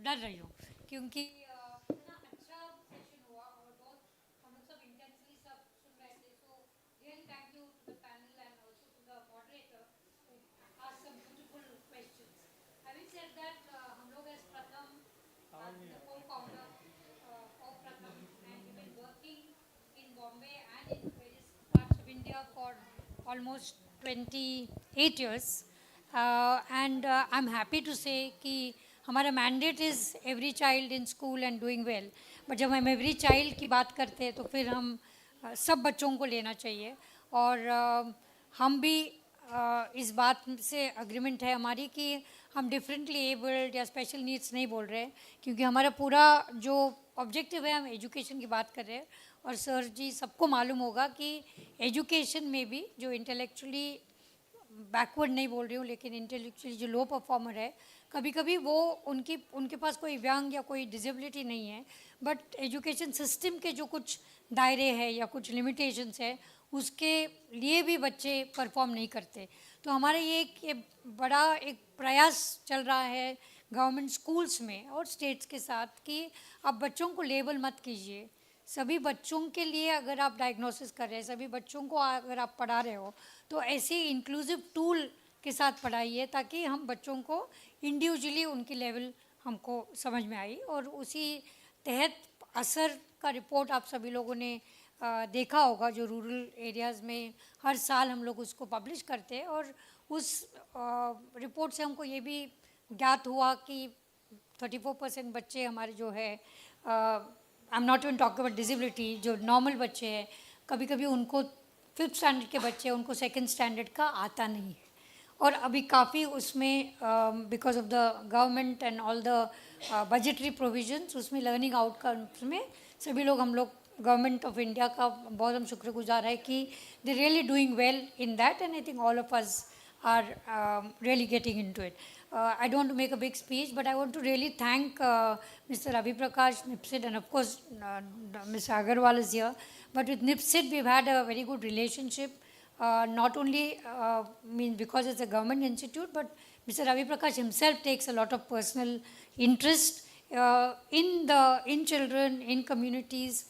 डर रही हूँ क्योंकि इतना अच्छा सेशन हुआ और बहुत हम लोग सब इंटेंसली सब सुन रहे थे. So really thank you to the panel and also to the moderator who asked some beautiful questions. Having said that, हम लोग as Pratham the co-founder of Pratham, and we've been working in Bombay and in various parts of India for almost 28 years, and I'm happy to say कि हमारा mandate is every child in school and doing well. But जब हम every child की बात करते हैं तो फिर हम सब बच्चों को लेना चाहिए. और हम भी इस बात से अग्रीमेंट है हमारी कि हम डिफरेंटली एबल्ड या स्पेशल नीड्स नहीं बोल रहे हैं, क्योंकि हमारा पूरा जो ऑब्जेक्टिव है, हम एजुकेशन की बात कर रहे हैं. और सर जी सबको मालूम होगा कि एजुकेशन में भी जो इंटेलेक्चुअली बैकवर्ड नहीं बोल रही हूँ, लेकिन इंटेलेक्चुअली जो लो परफॉर्मर है, कभी कभी वो उनके पास कोई व्यंग या कोई डिसेबिलिटी नहीं है, बट एजुकेशन सिस्टम के जो कुछ दायरे हैं या कुछ लिमिटेशंस है उसके लिए भी बच्चे परफॉर्म नहीं करते. तो हमारा ये बड़ा एक प्रयास चल रहा है गवर्नमेंट स्कूल्स में और स्टेट्स के साथ कि आप बच्चों को लेबल मत कीजिए. सभी बच्चों के लिए अगर आप डायग्नोसिस कर रहे हैं, सभी बच्चों को अगर आप पढ़ा रहे हो, तो ऐसे इंक्लूसिव टूल के साथ पढ़ाइए ताकि हम बच्चों को इंडिविजुअली उनकी लेवल हमको समझ में आई और उसी तहत असर का रिपोर्ट आप सभी लोगों ने देखा होगा, जो रूरल एरियाज़ में हर साल हम लोग उसको पब्लिश करते हैं। और उस रिपोर्ट से हमको ये भी ज्ञात हुआ कि 34% बच्चे हमारे जो है, आई am not even talk about disability, जो नॉर्मल बच्चे हैं, कभी कभी उनको 5th स्टैंडर्ड के बच्चे हैं, उनको 2nd स्टैंडर्ड का आता नहीं है। और अभी काफ़ी उसमें because of the government and all the budgetary provisions, उसमें लर्निंग आउटकम्स में सभी लोग, हम लोग गवर्नमेंट ऑफ इंडिया का बहुत हम शुक्रगुजार है कि they really doing well in that, and I think all of us are really getting into it. I don't want to make a big speech, but I want to really thank Mr. Ravi Prakash, NIEPID, and of course Mr. Agarwal is here. But with NIEPID, we've had a very good relationship, not only because it's a government institute, but Mr. Ravi Prakash himself takes a lot of personal interest in children, in communities,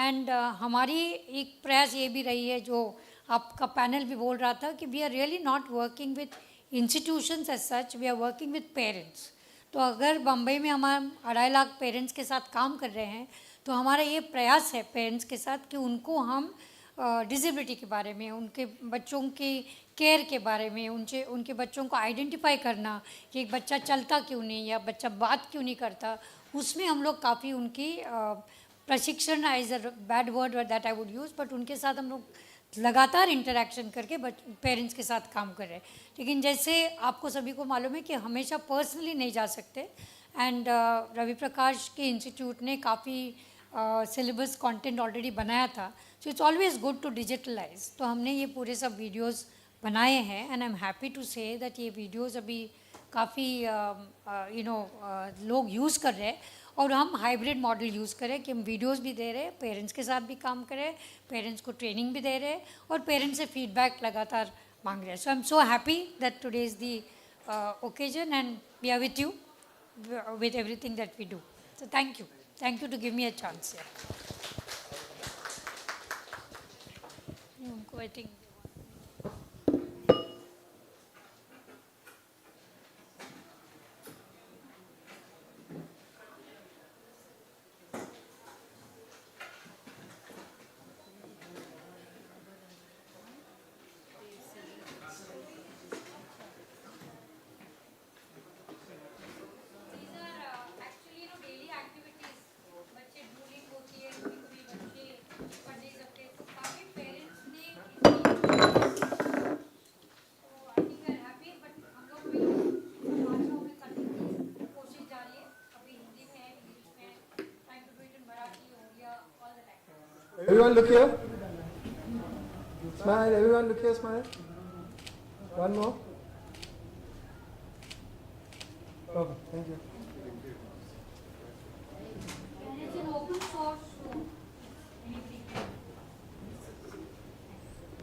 and हमारी एक प्रयास ये भी रही है, जो आपका panel भी बोल रहा था, कि we are really not working with institutions as such, we are working with parents. तो अगर बम्बई में हम 2.5 लाख पेरेंट्स के साथ काम कर रहे हैं, तो हमारा ये प्रयास है पेरेंट्स के साथ कि उनको हम डिसेबिलिटी के बारे में, उनके बच्चों की केयर के बारे में, उनके बच्चों को आइडेंटिफाई करना कि एक बच्चा चलता क्यों नहीं या बच्चा बात क्यों नहीं करता, उसमें हम लोग काफ़ी उनकी प्रशिक्षण, is a bad word that I would use, but उनके साथ हम लोग लगातार इंटरेक्शन करके पेरेंट्स के साथ काम कर रहे हैं। लेकिन जैसे आपको सभी को मालूम है कि हमेशा पर्सनली नहीं जा सकते, एंड रवि प्रकाश के इंस्टीट्यूट ने काफ़ी सिलेबस कंटेंट ऑलरेडी बनाया था, so it's always good to digitalise. तो हमने ये पूरे सब वीडियोस बनाए हैं, and I am happy to say that ये वीडियोस अभी काफ़ी लोग यूज़ कर रहे हैं, और हम हाइब्रिड मॉडल यूज़ करें कि हम वीडियोस भी दे रहे हैं, पेरेंट्स के साथ भी काम करें, पेरेंट्स को ट्रेनिंग भी दे रहे हैं, और पेरेंट्स से फीडबैक लगातार मांग रहे हैं। So I am so happy that today is the occasion, and we are with you with everything that we do. So thank you to give me a chance. I think Everyone look here. Smile, everyone look here, smile. One more. Okay, thank you. and it's an open source, so anything.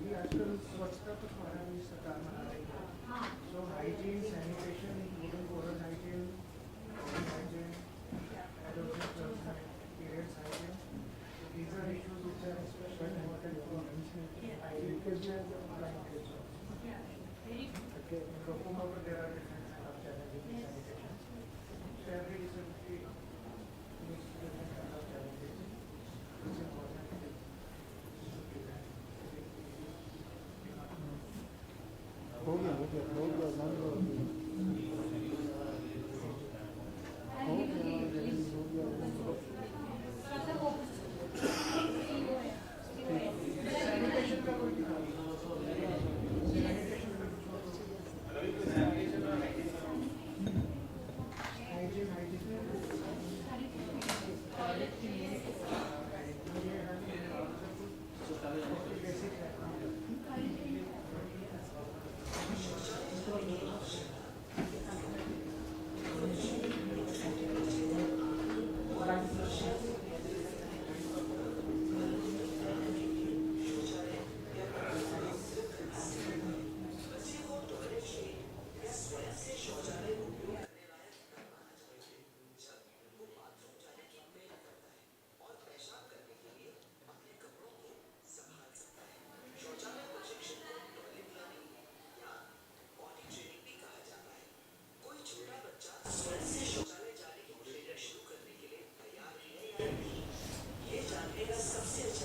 ये आजकल स्वच्छता तो हमारा भी सरकार मना रही है, so hygiene, sanitation, including oral hygiene, hygiene, adolescent periods hygiene, these are issues which are especially important for education and kids. Okay, in Rokuma there are different kind of challenges in sanitation. So every disability needs different kind of challenges. It's important to हो गया सबसे अच्छी